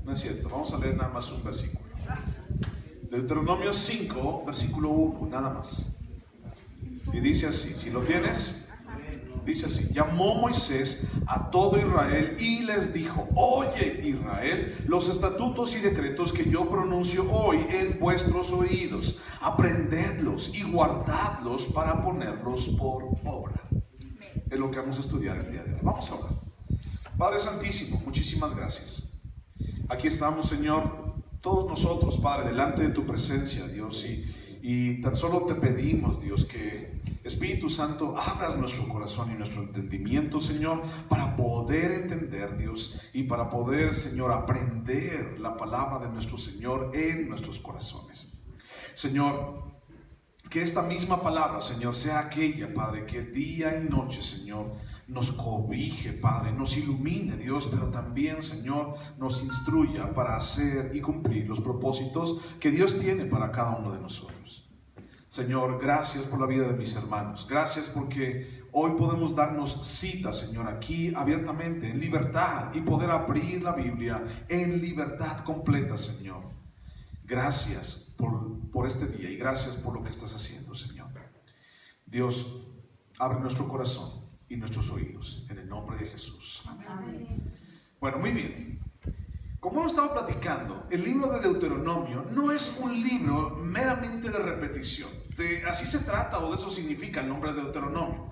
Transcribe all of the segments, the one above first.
No es cierto, vamos a leer nada más un versículo. Deuteronomio 5, versículo 1, nada más. Y dice así, si lo tienes, dice así: llamó Moisés a todo Israel y les dijo: oye Israel, los estatutos y decretos que yo pronuncio hoy en vuestros oídos, aprendedlos y guardadlos para ponerlos por obra. Es lo que vamos a estudiar el día de hoy. Vamos a orar. Padre Santísimo, muchísimas gracias. Aquí estamos, Señor, todos nosotros, Padre, delante de tu presencia, Dios, y tan solo te pedimos, Dios, que Espíritu Santo abras nuestro corazón y nuestro entendimiento, Señor, para poder entender, Dios, y para poder, Señor, aprender la palabra de nuestro Señor en nuestros corazones. Señor, que esta misma palabra, Señor, sea aquella, Padre, que día y noche, Señor, nos cobije, Padre, nos ilumine, Dios, pero también, Señor, nos instruya para hacer y cumplir los propósitos que Dios tiene para cada uno de nosotros. Señor, gracias por la vida de mis hermanos. Gracias porque hoy podemos darnos cita, Señor, aquí abiertamente, en libertad, y poder abrir la Biblia en libertad completa, Señor. Gracias por este día y gracias por lo que estás haciendo, Señor. Dios, abre nuestro corazón y nuestros oídos, en el nombre de Jesús. Amén. Amén. Bueno, muy bien. Como hemos estado platicando, el libro de Deuteronomio no es un libro meramente de repetición. Así se trata, o de eso significa el nombre de Deuteronomio.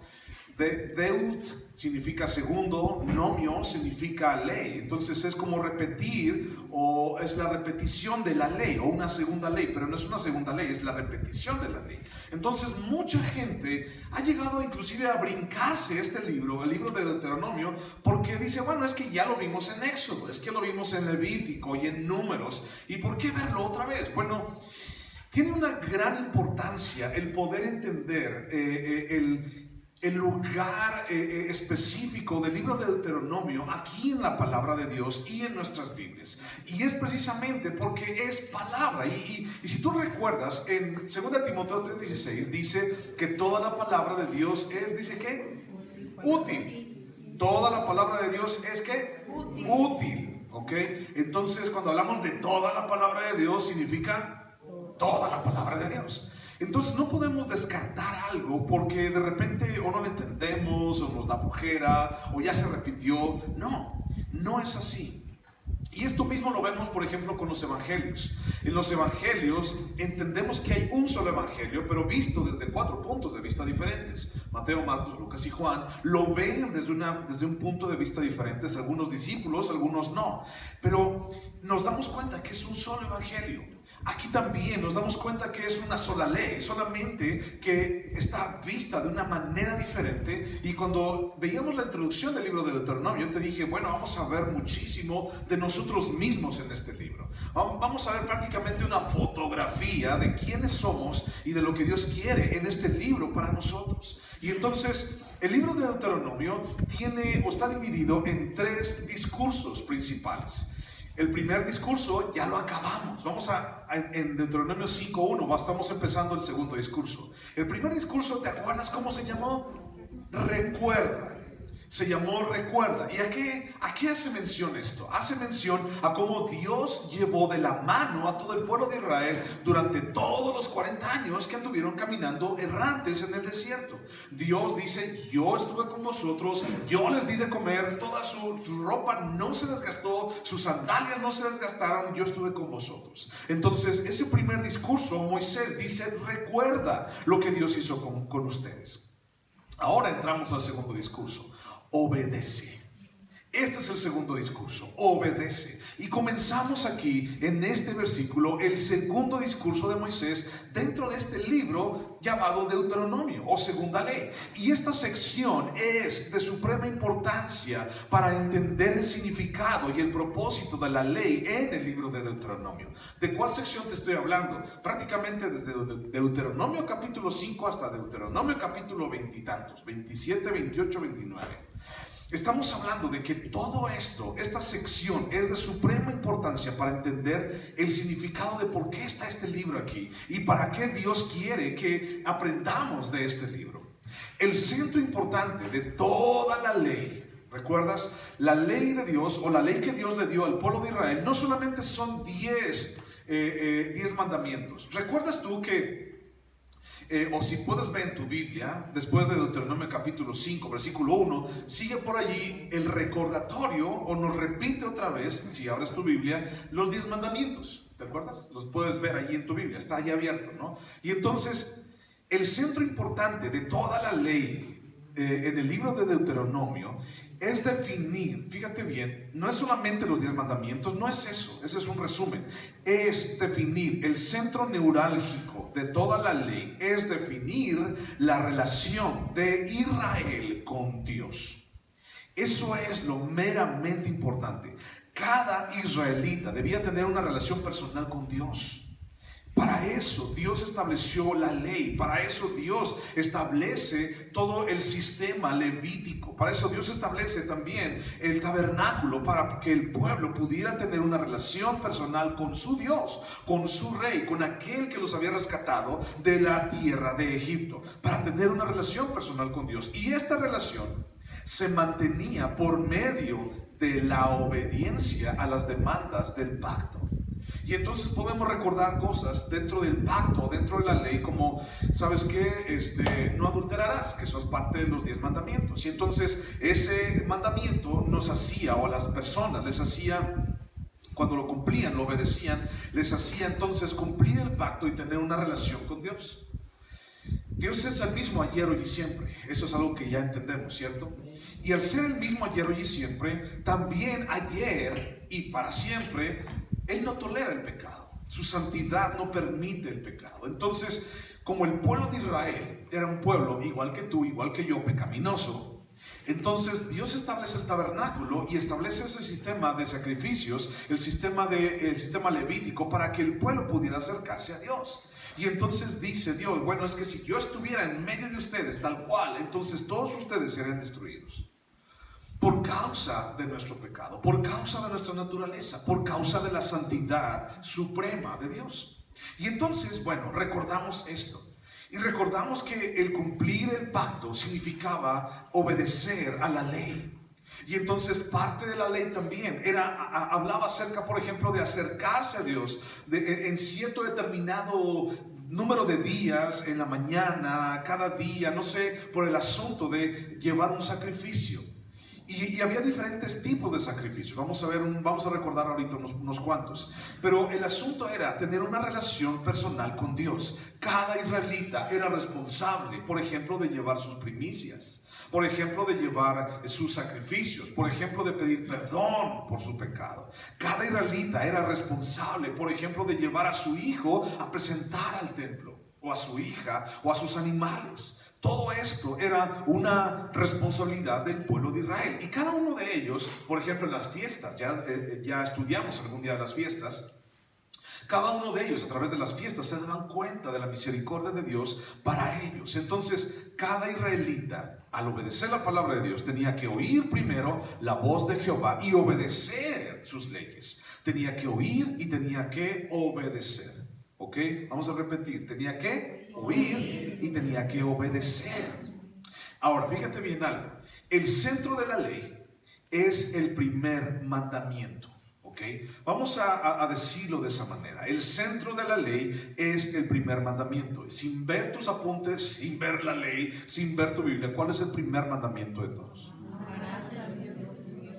Deut significa segundo, nomio significa ley. Entonces es como repetir, o es la repetición de la ley, o una segunda ley, pero no es una segunda ley, es la repetición de la ley. Entonces mucha gente ha llegado inclusive a brincarse este libro, el libro de Deuteronomio, porque dice, bueno, es que ya lo vimos en Éxodo, es que lo vimos en Levítico y en Números, ¿y por qué verlo otra vez? Bueno, tiene una gran importancia el poder entender el lugar específico del libro de Deuteronomio aquí en la palabra de Dios y en nuestras Biblias. Y es precisamente porque es palabra. Y si tú recuerdas, en 2 Timoteo 3:16 dice que toda la palabra de Dios es, ¿dice qué? Útil. Toda la palabra de Dios es ¿qué? Útil. ¿Ok? Entonces, cuando hablamos de toda la palabra de Dios, significa toda la palabra de Dios. Entonces no podemos descartar algo porque de repente o no lo entendemos, o nos da flojera, o ya se repitió. No, no es así. Y esto mismo lo vemos, por ejemplo, con los evangelios. En los evangelios entendemos que hay un solo evangelio, pero visto desde 4 puntos de vista diferentes. Mateo, Marcos, Lucas y Juan lo ven desde un punto de vista diferente. Algunos discípulos, algunos no. Pero nos damos cuenta que es un solo evangelio. Aquí también nos damos cuenta que es una sola ley, solamente que está vista de una manera diferente. Y cuando veíamos la introducción del libro de Deuteronomio, yo te dije, bueno, vamos a ver muchísimo de nosotros mismos en este libro. Vamos a ver prácticamente una fotografía de quiénes somos y de lo que Dios quiere en este libro para nosotros. Y entonces, el libro de Deuteronomio está dividido en 3 discursos principales. El primer discurso ya lo acabamos. En Deuteronomio 5:1 estamos empezando el segundo discurso. El primer discurso, ¿te acuerdas cómo se llamó? Recuerda. Se llamó Recuerda. ¿Y a qué hace mención esto? Hace mención a cómo Dios llevó de la mano a todo el pueblo de Israel durante todos los 40 años que anduvieron caminando errantes en el desierto. Dios dice, yo estuve con vosotros, yo les di de comer, toda su ropa no se desgastó, sus sandalias no se desgastaron, yo estuve con vosotros. Entonces, ese primer discurso, Moisés dice, recuerda lo que Dios hizo con ustedes. Ahora entramos al segundo discurso. Obedece. Este es el segundo discurso, obedece. Y comenzamos aquí, en este versículo, el segundo discurso de Moisés dentro de este libro llamado Deuteronomio o Segunda Ley. Y esta sección es de suprema importancia para entender el significado y el propósito de la ley en el libro de Deuteronomio. ¿De cuál sección te estoy hablando? Prácticamente desde Deuteronomio capítulo 5 hasta Deuteronomio capítulo 20 y tantos, 27, 28, 29. Estamos hablando de que todo esto, esta sección es de suprema importancia para entender el significado de por qué está este libro aquí y para qué Dios quiere que aprendamos de este libro. El centro importante de toda la ley ¿Recuerdas? La ley de Dios, o la ley que Dios le dio al pueblo de Israel, no solamente son 10 mandamientos. ¿Recuerdas tú que, o si puedes ver en tu Biblia, después de Deuteronomio capítulo 5, versículo 1, sigue por allí el recordatorio, o nos repite otra vez, si abres tu Biblia, los 10 mandamientos? ¿Te acuerdas? Los puedes ver allí en tu Biblia, está ahí abierto, ¿no? Y entonces, el centro importante de toda la ley en el libro de Deuteronomio es definir, fíjate bien, no es solamente los 10 mandamientos, no es eso, ese es un resumen, es definir el centro neurálgico de toda la ley, es definir la relación de Israel con Dios. Eso es lo meramente importante. Cada israelita debía tener una relación personal con Dios. Para eso Dios estableció la ley, para eso Dios establece todo el sistema levítico, para eso Dios establece también el tabernáculo, para que el pueblo pudiera tener una relación personal con su Dios, con su rey, con aquel que los había rescatado de la tierra de Egipto, para tener una relación personal con Dios. Y esta relación se mantenía por medio de la obediencia a las demandas del pacto. Y entonces podemos recordar cosas dentro del pacto, dentro de la ley, como, ¿sabes qué? No adulterarás, que eso es parte de los 10 mandamientos. Y entonces ese mandamiento nos hacía, o a las personas les hacía, cuando lo cumplían, lo obedecían, les hacía entonces cumplir el pacto y tener una relación con Dios. Dios es el mismo ayer, hoy y siempre. Eso es algo que ya entendemos, ¿cierto? Y al ser el mismo ayer, hoy y siempre, también ayer y para siempre, Él no tolera el pecado. Su santidad no permite el pecado. Entonces, como el pueblo de Israel era un pueblo igual que tú, igual que yo, pecaminoso, entonces Dios establece el tabernáculo y establece ese sistema de sacrificios, el sistema levítico, para que el pueblo pudiera acercarse a Dios. Y entonces dice Dios, bueno, es que si yo estuviera en medio de ustedes tal cual, entonces todos ustedes serían destruidos. Por causa de nuestro pecado, por causa de nuestra naturaleza, por causa de la santidad suprema de Dios. Y entonces, bueno, recordamos esto. Y recordamos que el cumplir el pacto significaba obedecer a la ley. Y entonces parte de la ley también hablaba acerca, por ejemplo, de acercarse a Dios en cierto determinado número de días, en la mañana, cada día, no sé, por el asunto de llevar un sacrificio. Y había diferentes tipos de sacrificios. Vamos a recordar ahorita unos cuantos. Pero el asunto era tener una relación personal con Dios. Cada israelita era responsable, por ejemplo, de llevar sus primicias, por ejemplo, de llevar sus sacrificios, por ejemplo, de pedir perdón por su pecado. Cada israelita era responsable, por ejemplo, de llevar a su hijo a presentar al templo, o a su hija, o a sus animales. Todo esto era una responsabilidad del pueblo de Israel. Y cada uno de ellos, por ejemplo, en las fiestas, ya estudiamos algún día de las fiestas, cada uno de ellos a través de las fiestas se daban cuenta de la misericordia de Dios para ellos. Entonces, cada israelita, al obedecer la palabra de Dios, tenía que oír primero la voz de Jehová y obedecer sus leyes. Tenía que oír y tenía que obedecer. ¿Ok? Vamos a repetir. Tenía que oír y tenía que obedecer. Ahora, fíjate bien algo. El centro de la ley es el primer mandamiento. ¿Ok? Vamos a decirlo de esa manera. El centro de la ley es el primer mandamiento. Sin ver tus apuntes, sin ver la ley, sin ver tu Biblia, ¿cuál es el primer mandamiento de todos?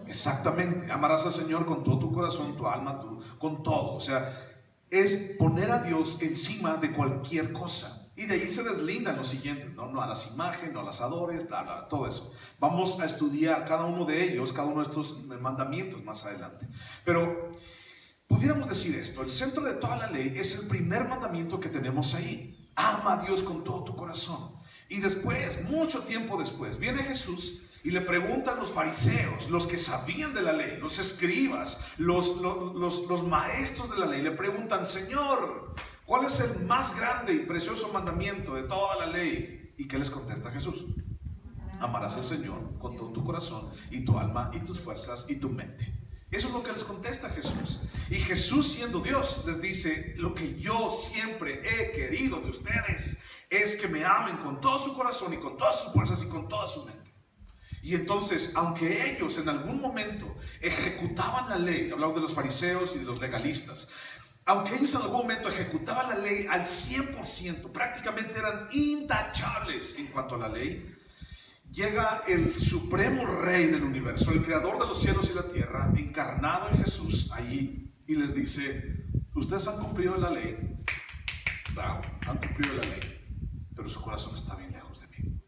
Exactamente. Amarás al Señor con todo tu corazón, tu alma, con todo. O sea, es poner a Dios encima de cualquier cosa. Y de ahí se deslindan los siguientes, no harás imagen, no las adores, bla, bla, todo eso. Vamos a estudiar cada uno de ellos, cada uno de estos mandamientos más adelante. Pero pudiéramos decir esto, el centro de toda la ley es el primer mandamiento que tenemos ahí. Ama a Dios con todo tu corazón. Y después, mucho tiempo después, viene Jesús y le preguntan los fariseos, los que sabían de la ley, los escribas, los maestros de la ley, le preguntan, Señor, ¿cuál es el más grande y precioso mandamiento de toda la ley? ¿Y qué les contesta Jesús? Amarás al Señor con todo tu corazón y tu alma y tus fuerzas y tu mente. Eso es lo que les contesta Jesús. Y Jesús, siendo Dios, les dice, lo que yo siempre he querido de ustedes es que me amen con todo su corazón y con todas sus fuerzas y con toda su mente. Y entonces, aunque ellos en algún momento ejecutaban la ley, hablamos de los fariseos y de los legalistas, aunque ellos en algún momento ejecutaban la ley al 100%, prácticamente eran intachables en cuanto a la ley, llega el supremo rey del universo, el creador de los cielos y la tierra, encarnado en Jesús allí, y les dice: ustedes han cumplido la ley, bravo, han cumplido la ley, pero su corazón está bien lejos de mí.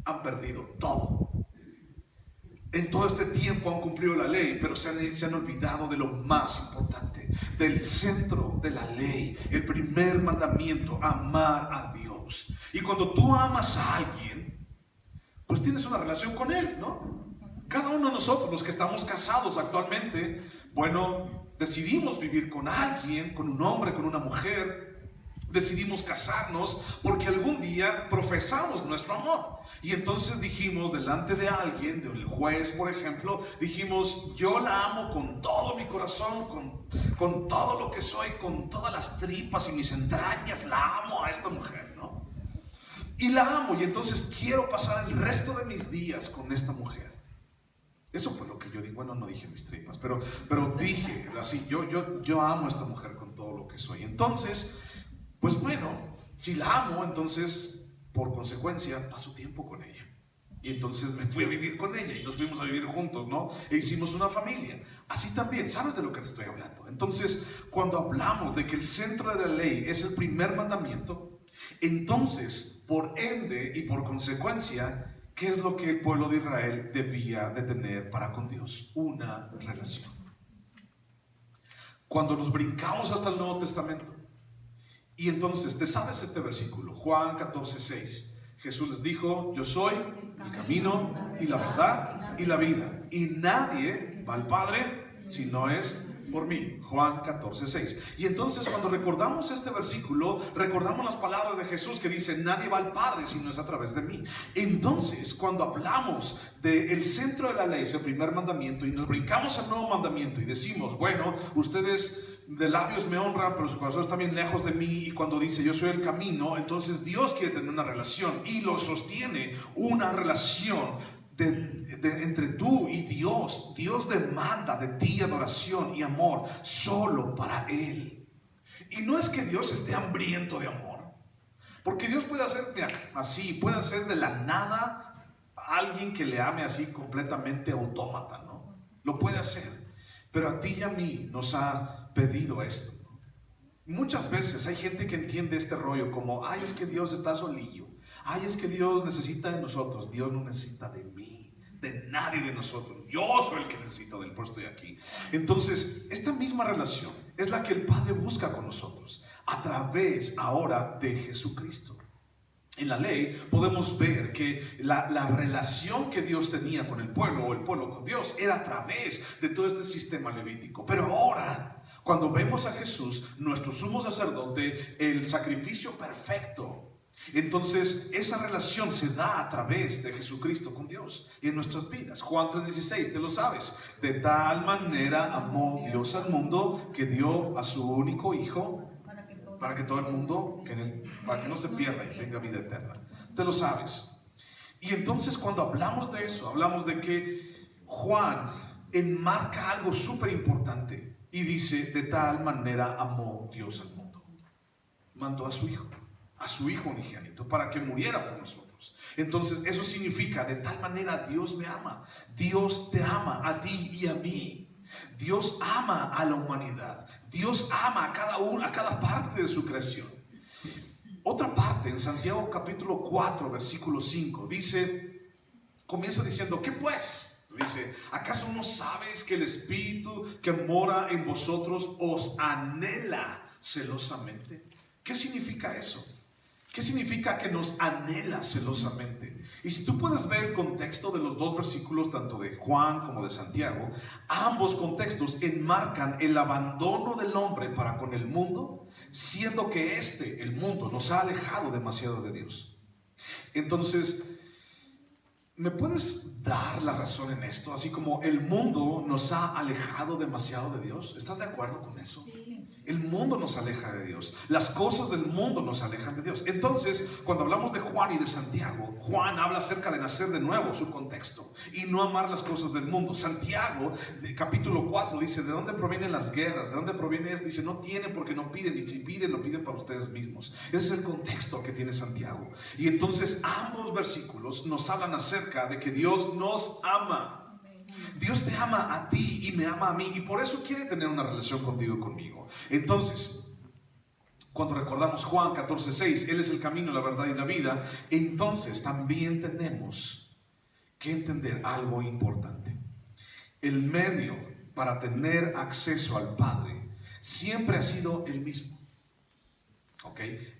Han perdido todo. En todo este tiempo han cumplido la ley, pero se han olvidado de lo más importante, del centro de la ley, el primer mandamiento: amar a Dios. Y cuando tú amas a alguien, pues tienes una relación con él, ¿no? Cada uno de nosotros, los que estamos casados actualmente, bueno, decidimos vivir con alguien, con un hombre, con una mujer. Decidimos casarnos porque algún día profesamos nuestro amor. Y entonces dijimos delante de alguien, del juez por ejemplo, dijimos: yo la amo con todo mi corazón, con todo lo que soy, con todas las tripas y mis entrañas, la amo a esta mujer, ¿no? Y la amo, y entonces quiero pasar el resto de mis días con esta mujer. Eso fue lo que yo dije. Bueno, no dije mis tripas, pero dije así: yo amo a esta mujer con todo lo que soy. Entonces, pues bueno, si la amo, entonces por consecuencia paso tiempo con ella. Y entonces me fui a vivir con ella y nos fuimos a vivir juntos, ¿no? E hicimos una familia. Así también, ¿sabes de lo que te estoy hablando? Entonces, cuando hablamos de que el centro de la ley es el primer mandamiento, entonces, por ende y por consecuencia, ¿qué es lo que el pueblo de Israel debía de tener para con Dios? Una relación. Cuando nos brincamos hasta el Nuevo Testamento, y entonces, ¿te sabes este versículo? Juan 14:6. Jesús les dijo: yo soy el camino y la verdad y la vida, y nadie va al Padre si no es por mí. Juan 14:6. Y entonces, cuando recordamos este versículo, recordamos las palabras de Jesús que dice: nadie va al Padre si no es a través de mí. Entonces, cuando hablamos del centro de la ley, es el primer mandamiento, y nos brincamos al nuevo mandamiento y decimos: bueno, ustedes de labios me honran, pero su corazón está bien lejos de mí. Y cuando dice: yo soy el camino, entonces Dios quiere tener una relación y lo sostiene, una relación entre tú y Dios. Dios demanda de ti adoración y amor solo para Él. Y no es que Dios esté hambriento de amor, porque Dios puede hacer, mira, así, puede hacer de la nada a alguien que le ame así completamente autómata, ¿no? Lo puede hacer, pero a ti y a mí nos ha pedido esto. Muchas veces hay gente que entiende este rollo como: ay, es que Dios está solillo, ay, es que Dios necesita de nosotros. Dios no necesita de mí, de nadie de nosotros. Yo soy el que necesito de él, por eso estoy aquí. Entonces, esta misma relación es la que el Padre busca con nosotros a través ahora de Jesucristo. En la ley podemos ver que la relación que Dios tenía con el pueblo, o el pueblo con Dios, era a través de todo este sistema levítico. Pero ahora, cuando vemos a Jesús, nuestro sumo sacerdote, el sacrificio perfecto, entonces esa relación se da a través de Jesucristo con Dios y en nuestras vidas. Juan 3:16, te lo sabes: de tal manera amó Dios al mundo que dio a su único Hijo, para que todo el mundo, para que no se pierda y tenga vida eterna. Te lo sabes. Y entonces, cuando hablamos de eso, hablamos de que Juan enmarca algo súper importante y dice: de tal manera amó Dios al mundo. Mandó a su Hijo unigénito, para que muriera por nosotros. Entonces, eso significa: de tal manera Dios me ama. Dios te ama a ti y a mí. Dios ama a la humanidad. Dios ama a cada parte de su creación. Otra parte, en Santiago capítulo 4, versículo 5, comienza diciendo: ¿qué pues? Dice: ¿acaso no sabes que el Espíritu que mora en vosotros os anhela celosamente? ¿Qué significa eso? ¿Qué significa que nos anhela celosamente? Y si tú puedes ver el contexto de los dos versículos, tanto de Juan como de Santiago, ambos contextos enmarcan el abandono del hombre para con el mundo, siendo que el mundo, nos ha alejado demasiado de Dios. Entonces, ¿me puedes dar la razón en esto? Así como el mundo nos ha alejado demasiado de Dios. ¿Estás de acuerdo con eso? Sí. El mundo nos aleja de Dios. Las cosas del mundo nos alejan de Dios. Entonces, cuando hablamos de Juan y de Santiago, Juan habla acerca de nacer de nuevo, su contexto, y no amar las cosas del mundo. Santiago, de capítulo 4, dice, ¿de dónde provienen las guerras? ¿De dónde proviene eso? Dice, no tienen porque no piden, y si piden, lo piden para ustedes mismos. Ese es el contexto que tiene Santiago. Y entonces, ambos versículos nos hablan acerca de que Dios nos ama. Dios te ama a ti y me ama a mí, y por eso quiere tener una relación contigo y conmigo. Entonces, cuando recordamos Juan 14:6, Él es el camino, la verdad y la vida, entonces también tenemos que entender algo importante. El medio para tener acceso al Padre siempre ha sido el mismo.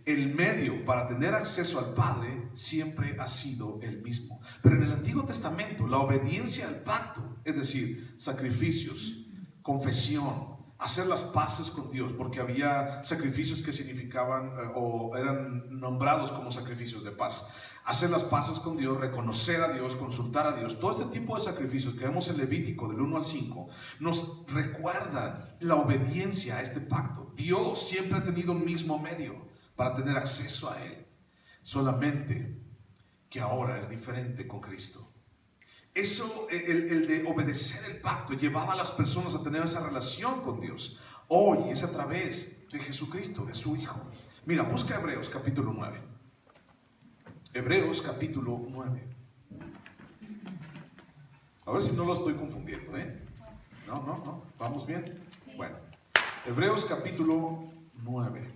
El medio para tener acceso al Padre siempre ha sido el mismo. Pero en el Antiguo Testamento, la obediencia al pacto, es decir, sacrificios, confesión, hacer las paces con Dios, porque había sacrificios que significaban o eran nombrados como sacrificios de paz. Hacer las paces con Dios, reconocer a Dios, consultar a Dios, todo este tipo de sacrificios que vemos en Levítico del 1 al 5 nos recuerdan la obediencia a este pacto. Dios siempre ha tenido un mismo medio para tener acceso a Él, solamente que ahora es diferente con Cristo. Eso, el de obedecer el pacto, llevaba a las personas a tener esa relación con Dios. Hoy es a través de Jesucristo, de su Hijo. Mira, busca Hebreos capítulo 9. Hebreos capítulo 9. A ver si no lo estoy confundiendo, ¿eh? No, ¿vamos bien? Bueno, Hebreos capítulo 9.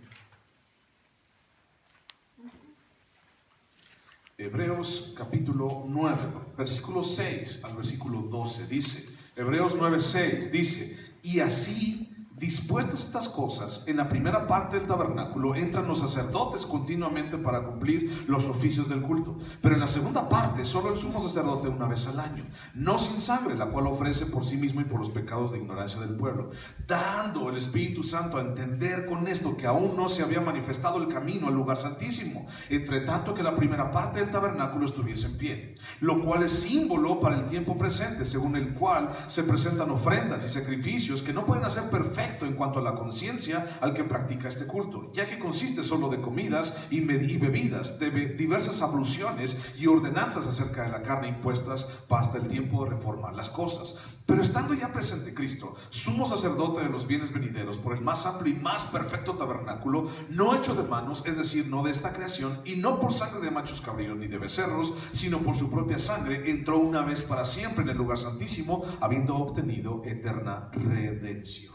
Hebreos capítulo 9, versículo 6 al versículo 12, dice, Hebreos 9:6 dice, y así dispuestas estas cosas, en la primera parte del tabernáculo entran los sacerdotes continuamente para cumplir los oficios del culto, pero en la segunda parte solo el sumo sacerdote una vez al año, no sin sangre, la cual ofrece por sí mismo y por los pecados de ignorancia del pueblo, dando el Espíritu Santo a entender con esto que aún no se había manifestado el camino al lugar santísimo, entre tanto que la primera parte del tabernáculo estuviese en pie, lo cual es símbolo para el tiempo presente, según el cual se presentan ofrendas y sacrificios que no pueden hacer perfecto en cuanto a la conciencia al que practica este culto, ya que consiste solo de comidas y bebidas, de diversas abluciones y ordenanzas acerca de la carne impuestas hasta el tiempo de reformar las cosas. Pero estando ya presente Cristo, sumo sacerdote de los bienes venideros, por el más amplio y más perfecto tabernáculo, no hecho de manos, es decir, no de esta creación, y no por sangre de machos cabríos ni de becerros, sino por su propia sangre, entró una vez para siempre en el lugar santísimo, habiendo obtenido eterna redención.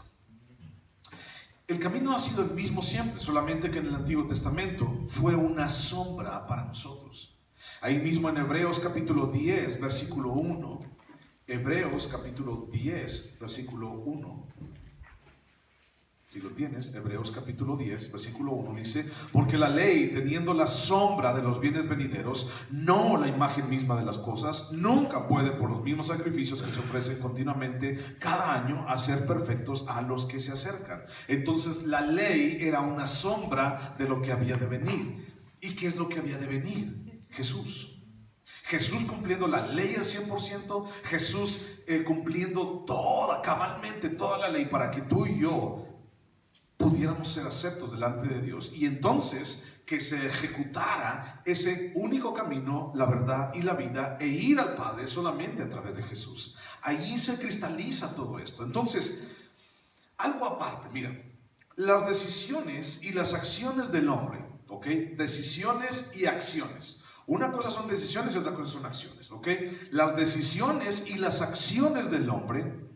El camino ha sido el mismo siempre, solamente que en el Antiguo Testamento fue una sombra para nosotros. Ahí mismo en Hebreos capítulo 10, versículo 1, Hebreos capítulo 10, versículo 1. Si lo tienes, Hebreos capítulo 10, versículo 1 dice, porque la ley, teniendo la sombra de los bienes venideros, no la imagen misma de las cosas, nunca puede por los mismos sacrificios que se ofrecen continuamente cada año hacer perfectos a los que se acercan. Entonces la ley era una sombra de lo que había de venir. ¿Y qué es lo que había de venir? Jesús. Jesús cumpliendo la ley al 100%, Jesús cumpliendo cabalmente toda la ley para que tú y yo pudiéramos ser aceptos delante de Dios, y entonces que se ejecutara ese único camino, la verdad y la vida, e ir al Padre solamente a través de Jesús. Allí se cristaliza todo esto. Entonces, algo aparte, mira, las decisiones y las acciones del hombre, ¿ok? Decisiones y acciones. Una cosa son decisiones y otra cosa son acciones, ¿ok? Las decisiones y las acciones del hombre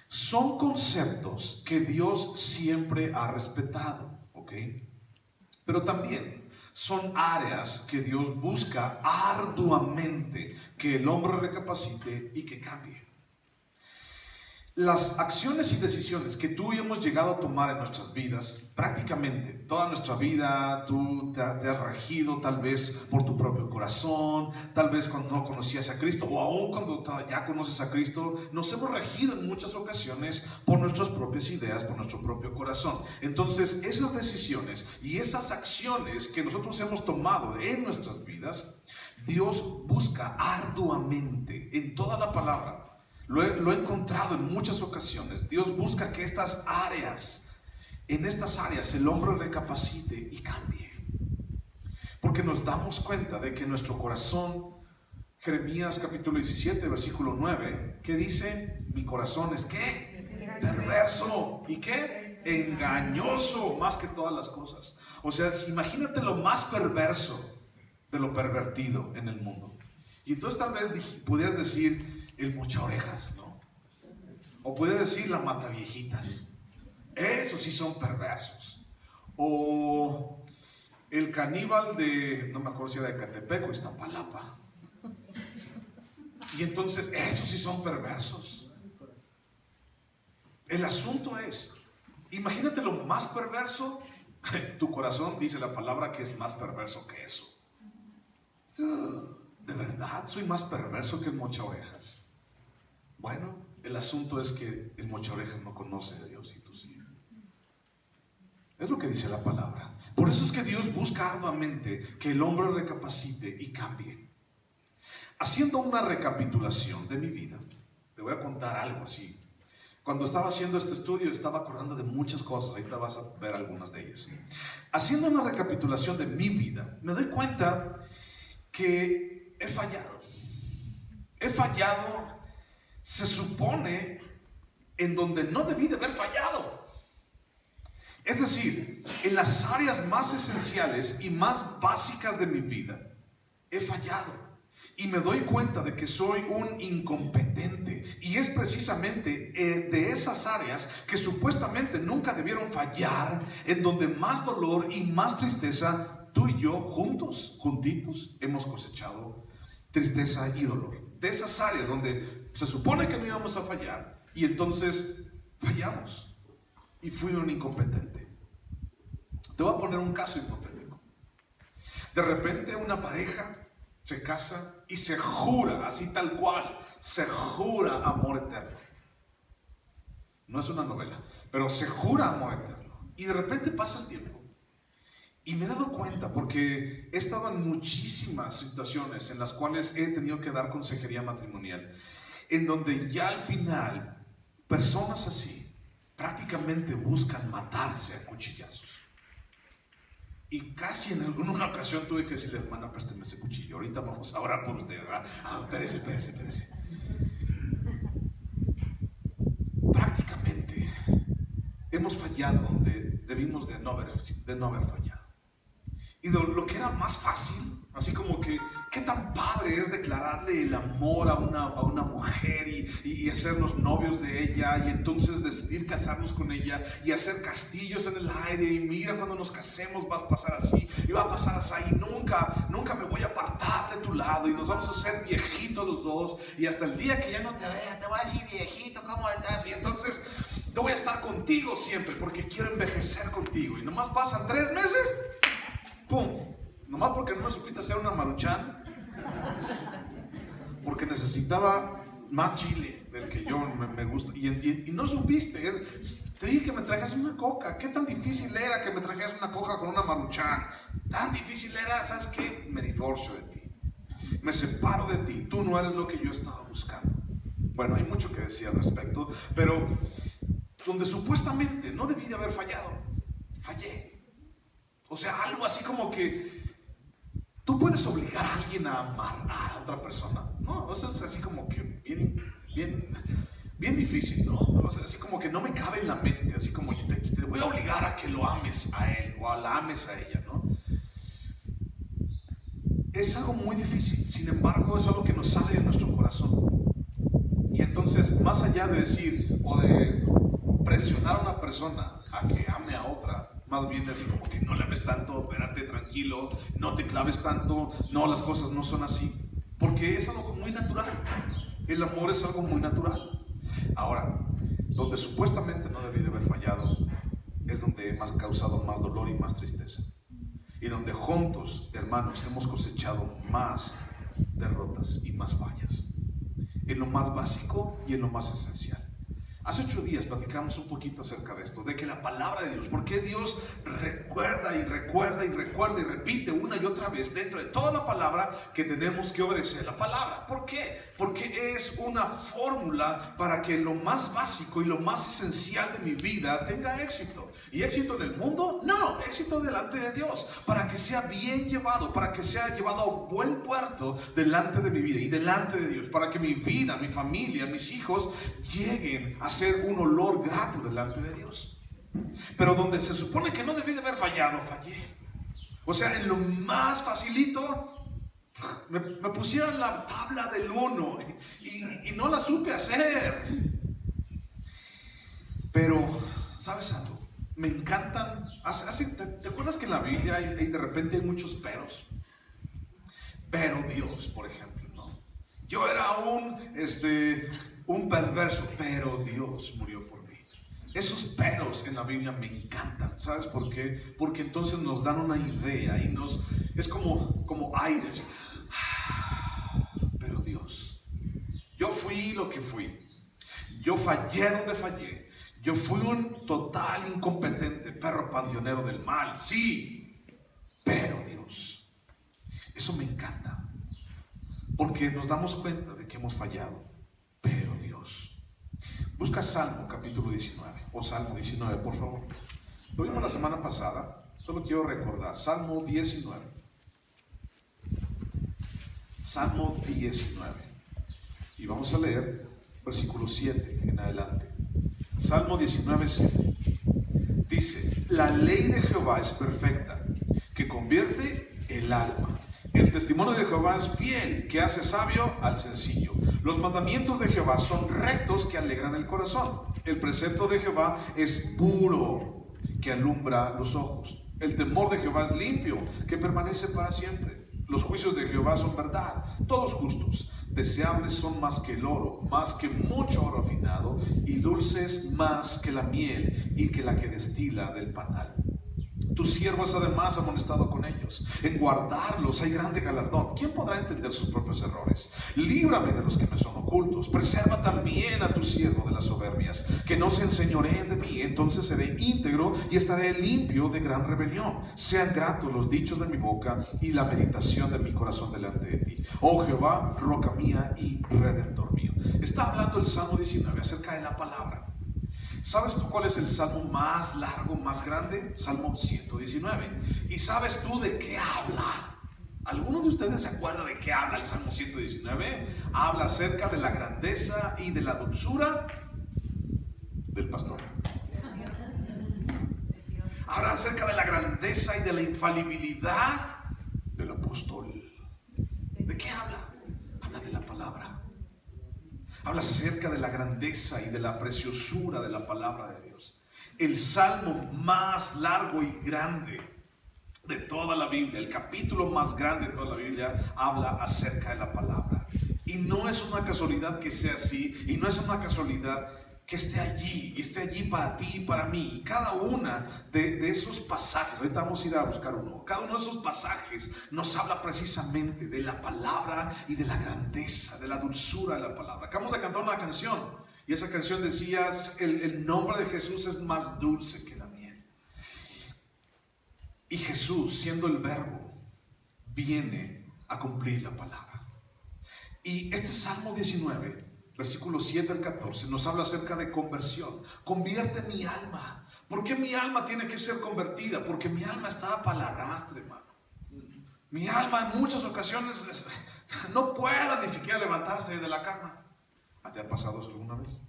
son conceptos que Dios siempre ha respetado, ¿ok? Pero también son áreas que Dios busca arduamente que el hombre recapacite y que cambie. Las acciones y decisiones que tú y hemos llegado a tomar en nuestras vidas, prácticamente toda nuestra vida, tú te has regido tal vez por tu propio corazón, tal vez cuando no conocías a Cristo, o aún cuando ya conoces a Cristo, nos hemos regido en muchas ocasiones por nuestras propias ideas, por nuestro propio corazón. Entonces, esas decisiones y esas acciones que nosotros hemos tomado en nuestras vidas, Dios busca arduamente en toda la palabra. Lo he encontrado en muchas ocasiones. Dios busca que estas áreas en estas áreas el hombre recapacite y cambie. Porque nos damos cuenta de que nuestro corazón, Jeremías capítulo 17, versículo 9, ¿qué dice? Mi corazón es ¿qué? Perverso. ¿Y qué? Engañoso más que todas las cosas. O sea, imagínate lo más perverso de lo pervertido en el mundo. Y entonces tal vez pudieras decir el mocha orejas, ¿no? O puedes decir la mataviejitas. Esos sí son perversos. O el caníbal de, no me acuerdo si era de Catepec o Iztapalapa. Y entonces, esos sí son perversos. El asunto es, imagínate lo más perverso. Tu corazón dice la palabra que es más perverso que eso. ¿De verdad soy más perverso que el mocha orejas? Bueno, el asunto es que el mocha orejas no conoce a Dios y tú sí. Es lo que dice la palabra. Por eso es que Dios busca arduamente que el hombre recapacite y cambie. Haciendo una recapitulación de mi vida, te voy a contar algo así. Cuando estaba haciendo este estudio estaba acordando de muchas cosas, ahorita vas a ver algunas de ellas. Haciendo una recapitulación de mi vida, me doy cuenta que he fallado. He fallado, se supone, en donde no debí de haber fallado. Es decir, en las áreas más esenciales y más básicas de mi vida, he fallado. Y me doy cuenta de que soy un incompetente. Y es precisamente de esas áreas que supuestamente nunca debieron fallar, en donde más dolor y más tristeza, tú y yo juntitos, hemos cosechado tristeza y dolor. De esas áreas donde se supone que no íbamos a fallar, y entonces fallamos. Y fui un incompetente. Te voy a poner un caso hipotético. De repente una pareja se casa y se jura, así tal cual, se jura amor eterno. No es una novela, pero se jura amor eterno. Y de repente pasa el tiempo. Y me he dado cuenta, porque he estado en muchísimas situaciones en las cuales he tenido que dar consejería matrimonial, en donde ya al final, personas así, prácticamente buscan matarse a cuchillazos. Y casi en alguna ocasión tuve que decirle, hermana, présteme ese cuchillo, ahorita vamos a orar por usted, ¿verdad? Espérese. Prácticamente hemos fallado donde debimos de no haber fallado. Y lo que era más fácil, así como que, qué tan padre es declararle el amor a una mujer y hacernos novios de ella, y entonces decidir casarnos con ella y hacer castillos en el aire, y mira, cuando nos casemos va a pasar así, y va a pasar así, y nunca me voy a apartar de tu lado, y nos vamos a hacer viejitos los dos, y hasta el día que ya no te vea, te voy a decir, viejito, ¿cómo estás? Y entonces yo voy a estar contigo siempre, porque quiero envejecer contigo, y nomás pasan 3 meses, ¡pum! Nomás porque no me supiste hacer una maruchan, porque necesitaba más chile del que yo me gusta, y no supiste. Te dije que me trajeras una coca. ¿Qué tan difícil era que me trajeras una coca con una maruchan? Tan difícil era, ¿sabes qué? Me divorcio de ti, me separo de ti, tú no eres lo que yo estaba buscando. Bueno, hay mucho que decir al respecto, pero donde supuestamente no debí de haber fallado, fallé. O sea, algo así como que tú puedes obligar a alguien a amar a otra persona, ¿no? O sea, es así como que bien difícil, ¿no? O sea, así como que no me cabe en la mente, así como yo te voy a obligar a que lo ames a él o a la ames a ella, ¿no? Es algo muy difícil, sin embargo, es algo que nos sale de nuestro corazón. Y entonces, más allá de decir o de presionar a una persona a que ame a otra, más bien así como que no le ames tanto, espérate, tranquilo, no te claves tanto, no, las cosas no son así, porque es algo muy natural. El amor es algo muy natural. Ahora, donde supuestamente no debí de haber fallado, es donde hemos causado más dolor y más tristeza. Y donde juntos, hermanos, hemos cosechado más derrotas y más fallas. En lo más básico y en lo más esencial. Hace 8 días platicamos un poquito acerca de esto, de que la palabra de Dios, ¿por qué Dios recuerda y recuerda y recuerda y repite una y otra vez dentro de toda la palabra que tenemos que obedecer la palabra? ¿Por qué? Porque es una fórmula para que lo más básico y lo más esencial de mi vida tenga éxito. ¿Y éxito en el mundo? No, éxito delante de Dios, para que sea bien llevado, para que sea llevado a buen puerto delante de mi vida y delante de Dios, para que mi vida, mi familia, mis hijos lleguen a ser un olor grato delante de Dios. Pero donde se supone que no debí de haber fallado, fallé. O sea, en lo más facilito, me pusieron la tabla del 1 y no la supe hacer. Pero, ¿sabes algo? Me encantan. ¿Te acuerdas que en la Biblia de repente hay muchos peros? Pero Dios, por ejemplo, ¿no? Yo era un perverso, pero Dios murió por mí. Esos peros en la Biblia me encantan. ¿Sabes por qué? Porque entonces nos dan una idea y es como aire. Así. Pero Dios, yo fui lo que fui. Yo fallé donde fallé. Yo fui un total incompetente, perro panteonero del mal, sí, pero Dios. Eso me encanta, porque nos damos cuenta de que hemos fallado, pero Dios. Busca Salmo capítulo 19, o Salmo 19, por favor. Lo vimos la semana pasada, solo quiero recordar, Salmo 19. Salmo 19. Y vamos a leer versículo 7 en adelante. Salmo 19, 7. Dice: la ley de Jehová es perfecta, que convierte el alma. El testimonio de Jehová es fiel, que hace sabio al sencillo. Los mandamientos de Jehová son rectos, que alegran el corazón. El precepto de Jehová es puro, que alumbra los ojos. El temor de Jehová es limpio, que permanece para siempre. Los juicios de Jehová son verdad, todos justos. Deseables son más que el oro, más que mucho oro afinado, y dulces más que la miel y que la que destila del panal. Tus siervos además amonestado con ellos. En guardarlos hay grande galardón. ¿Quién podrá entender sus propios errores? Líbrame de los que me son ocultos. Preserva también a tu siervo de las soberbias, que no se enseñoreen de mí. Entonces seré íntegro y estaré limpio de gran rebelión. Sean gratos los dichos de mi boca y la meditación de mi corazón delante de ti. Oh Jehová, roca mía y redentor mío. Está hablando el Salmo 19 acerca de la palabra. ¿Sabes tú cuál es el salmo más largo, más grande? Salmo 119. ¿Y sabes tú de qué habla? ¿Alguno de ustedes se acuerda de qué habla el Salmo 119? Habla acerca de la grandeza y de la dulzura del pastor. Habla acerca de la grandeza y de la infalibilidad del apóstol. ¿De qué habla? Habla de la palabra. Habla acerca de la grandeza y de la preciosura de la palabra de Dios. El salmo más largo y grande de toda la Biblia, el capítulo más grande de toda la Biblia, habla acerca de la palabra. Y no es una casualidad que sea así, y no es una casualidad que esté allí para ti y para mí. Y cada una de esos pasajes, ahorita vamos a ir a buscar uno, cada uno de esos pasajes nos habla precisamente de la palabra y de la grandeza, de la dulzura de la palabra. Acabamos de cantar una canción, y esa canción decía, el nombre de Jesús es más dulce que la miel. Y Jesús, siendo el verbo, viene a cumplir la palabra. Y este Salmo 19, versículos 7 al 14, nos habla acerca de conversión. Convierte mi alma. ¿Por qué mi alma tiene que ser convertida? Porque mi alma está para el arrastre, hermano. Mi alma en muchas ocasiones no puede ni siquiera levantarse de la cama. ¿Te ha pasado eso alguna vez?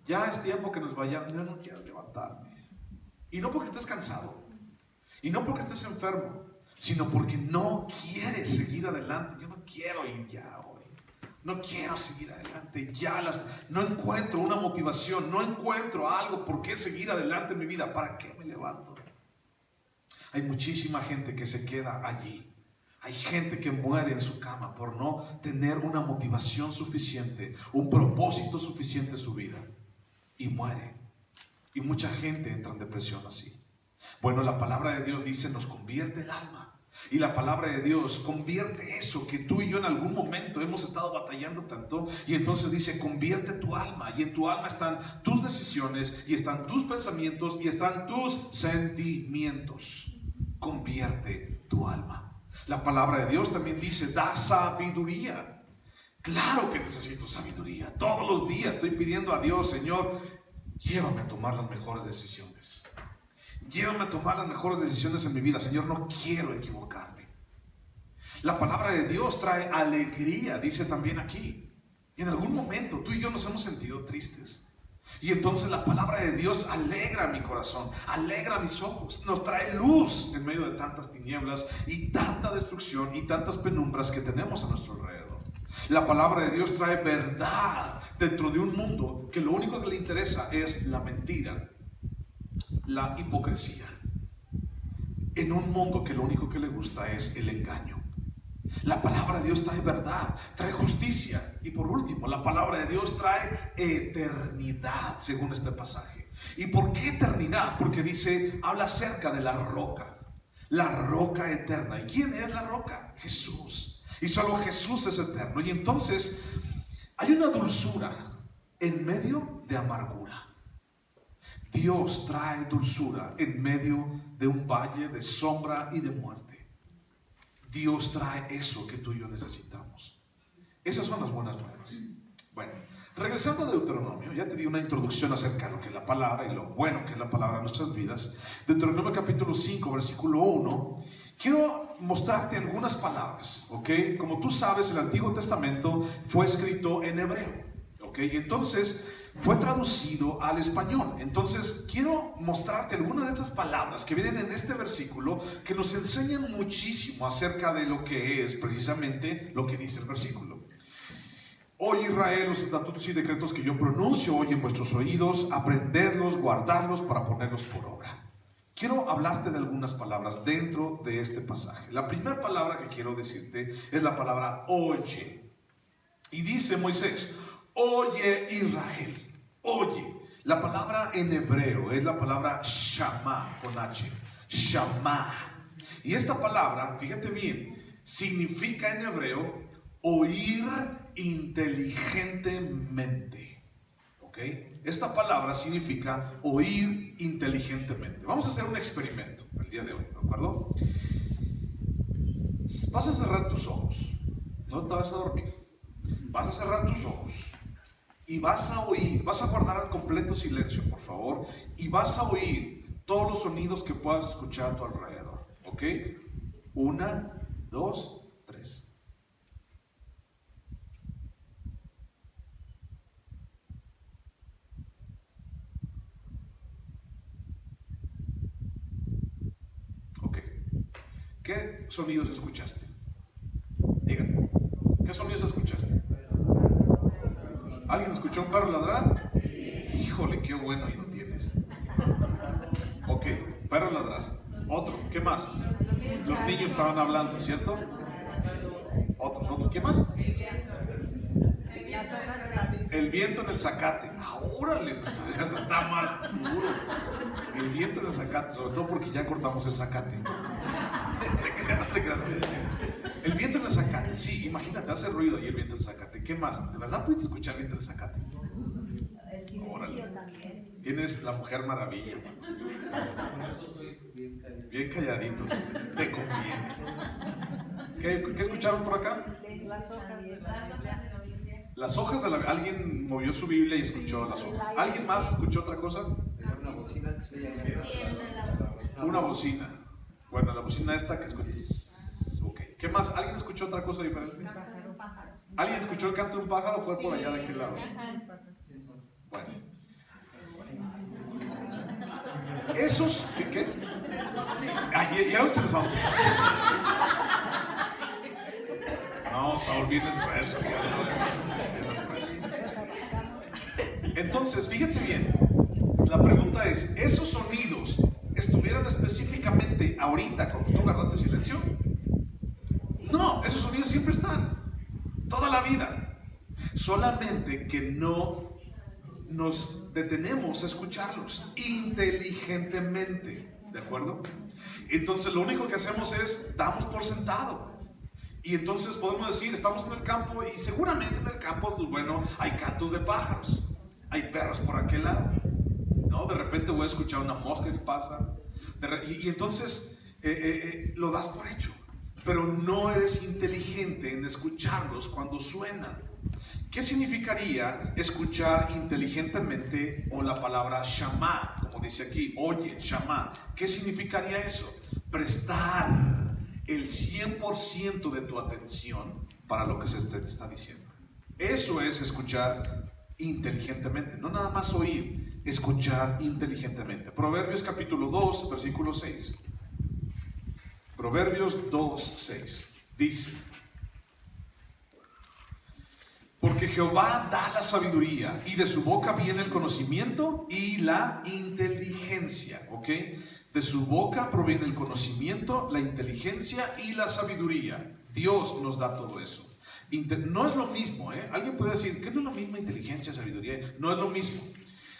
Ya es tiempo que nos vayamos. Yo no quiero levantarme. Y no porque estés cansado, y no porque estés enfermo, sino porque no quieres seguir adelante. Yo no quiero ir ya hoy. No quiero seguir adelante, no encuentro una motivación, no encuentro algo por qué seguir adelante en mi vida. ¿Para qué me levanto? Hay muchísima gente que se queda allí. Hay gente que muere en su cama por no tener una motivación suficiente, un propósito suficiente en su vida. Y muere. Y mucha gente entra en depresión así. Bueno, la palabra de Dios dice, nos convierte el alma. Y la palabra de Dios convierte eso que tú y yo en algún momento hemos estado batallando tanto. Y entonces dice, convierte tu alma. Y en tu alma están tus decisiones, y están tus pensamientos, y están tus sentimientos. Convierte tu alma. La palabra de Dios también dice, da sabiduría. Claro que necesito sabiduría. Todos los días estoy pidiendo a Dios, Señor, llévame a tomar las mejores decisiones. Llévame a tomar las mejores decisiones en mi vida. Señor, no quiero equivocarme. La palabra de Dios trae alegría, dice también aquí. Y en algún momento tú y yo nos hemos sentido tristes. Y entonces la palabra de Dios alegra mi corazón, alegra mis ojos, nos trae luz en medio de tantas tinieblas y tanta destrucción y tantas penumbras que tenemos a nuestro alrededor. La palabra de Dios trae verdad dentro de un mundo que lo único que le interesa es la mentira, la hipocresía. En un mundo que lo único que le gusta es el engaño. La palabra de Dios trae verdad, trae justicia. Y por último, la palabra de Dios trae eternidad, según este pasaje. ¿Y por qué eternidad? Porque dice, habla acerca de la roca eterna. ¿Y quién es la roca? Jesús. Y solo Jesús es eterno. Y entonces hay una dulzura en medio de amargura. Dios trae dulzura en medio de un valle de sombra y de muerte. Dios trae eso que tú y yo necesitamos. Esas son las buenas nuevas. Bueno, regresando a Deuteronomio, ya te di una introducción acerca de lo que es la palabra y lo bueno que es la palabra en nuestras vidas. Deuteronomio capítulo 5, versículo 1. Quiero mostrarte algunas palabras, ¿ok? Como tú sabes, el Antiguo Testamento fue escrito en hebreo, ¿ok? Y entonces fue traducido al español. Entonces quiero mostrarte algunas de estas palabras que vienen en este versículo que nos enseñan muchísimo acerca de lo que es precisamente lo que dice el versículo. Oye Israel, los estatutos y decretos que yo pronuncio hoy en vuestros oídos, aprendedlos, guardarlos para ponerlos por obra. Quiero hablarte de algunas palabras dentro de este pasaje. La primera palabra que quiero decirte es la palabra oye. Y dice Moisés, oye Israel, oye. La palabra en hebreo es la palabra shama, con H, shama. Y esta palabra, fíjate bien, significa en hebreo oír inteligentemente. ¿Ok? Esta palabra significa oír inteligentemente. Vamos a hacer un experimento el día de hoy, ¿de acuerdo? Vas a cerrar tus ojos, no te vas a dormir. Vas a cerrar tus ojos y vas a oír, vas a guardar completo silencio, por favor, y vas a oír todos los sonidos que puedas escuchar a tu alrededor, ¿ok? 1, 2, 3. Ok. ¿Qué sonidos escuchaste? Díganme, ¿qué sonidos escuchaste? ¿Alguien escuchó un perro ladrar? Híjole, qué bueno oído tienes. Ok, perro ladrar. Otro, ¿qué más? Los niños estaban hablando, ¿cierto? Otros, ¿qué más? El viento en el zacate. ¡Órale! Está más duro. El viento en el zacate, sobre todo porque ya cortamos el zacate. No te creas. El viento en el zacate, sí, imagínate, hace ruido ahí el viento en el zacate. ¿Qué más? ¿De verdad pudiste escuchar el viento en el zacate? Órale. Tienes la Mujer Maravilla. Bien calladitos, te conviene. ¿Qué escucharon por acá? Las hojas de la Biblia. ¿Alguien movió su Biblia y escuchó las hojas? ¿Alguien más escuchó otra cosa? Una bocina. Bueno, la bocina esta que escuchas. Ok. ¿Qué más? ¿Alguien escuchó otra cosa diferente? ¿Alguien escuchó el canto de un pájaro o fue por allá de aquel lado? Bueno. Esos, ¿qué? Y ahora se les auto. No, Saúl, vienes grueso. Entonces, fíjate bien. La pregunta es, ¿esos sonidos estuvieron específicamente ahorita cuando tú agarraste silencio? No, esos sonidos siempre están. Toda la vida. Solamente que no nos detenemos a escucharlos inteligentemente. ¿De acuerdo? Entonces lo único que hacemos es damos por sentado. Y entonces podemos decir, estamos en el campo y seguramente en el campo, pues bueno, hay cantos de pájaros, hay perros por aquel lado, ¿no? De repente voy a escuchar una mosca que pasa. Y entonces lo das por hecho, pero no eres inteligente en escucharlos cuando suenan. ¿Qué significaría escuchar inteligentemente o la palabra shama, como dice aquí, oye, shama? ¿Qué significaría eso? Prestar el 100% de tu atención para lo que se te está diciendo. Eso es escuchar inteligentemente, no nada más oír, escuchar inteligentemente. Proverbios capítulo 2, versículo 6. Proverbios 2, 6. Dice: porque Jehová da la sabiduría, y de su boca viene el conocimiento y la inteligencia. ¿Ok? De su boca proviene el conocimiento, la inteligencia y la sabiduría. Dios nos da todo eso. No es lo mismo, ¿eh? Alguien puede decir, ¿qué no es lo mismo inteligencia, sabiduría? No es lo mismo.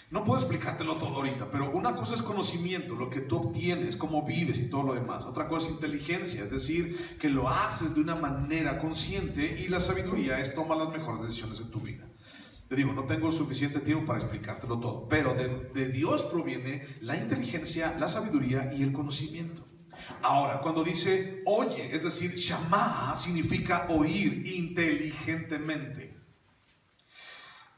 No puedo explicártelo todo ahorita, pero una cosa es conocimiento, lo que tú obtienes, cómo vives y todo lo demás. Otra cosa es inteligencia, es decir, que lo haces de una manera consciente, y la sabiduría es tomar las mejores decisiones en tu vida. Te digo, no tengo suficiente tiempo para explicártelo todo, pero de Dios proviene la inteligencia, la sabiduría y el conocimiento. Ahora, cuando dice oye, es decir, shama significa oír inteligentemente.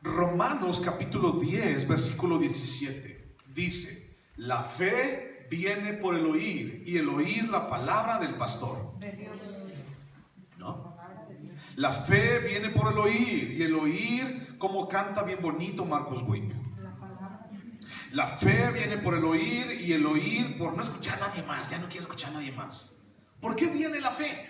Romanos capítulo 10, versículo 17, dice: la fe viene por el oír, y el oír la palabra del pastor. ¿No? La fe viene por el oír, y el oír, como canta bien bonito Marcos Witt. La fe viene por el oír, y el oír por no escuchar a nadie más. Ya no quiero escuchar a nadie más. ¿Por qué viene la fe?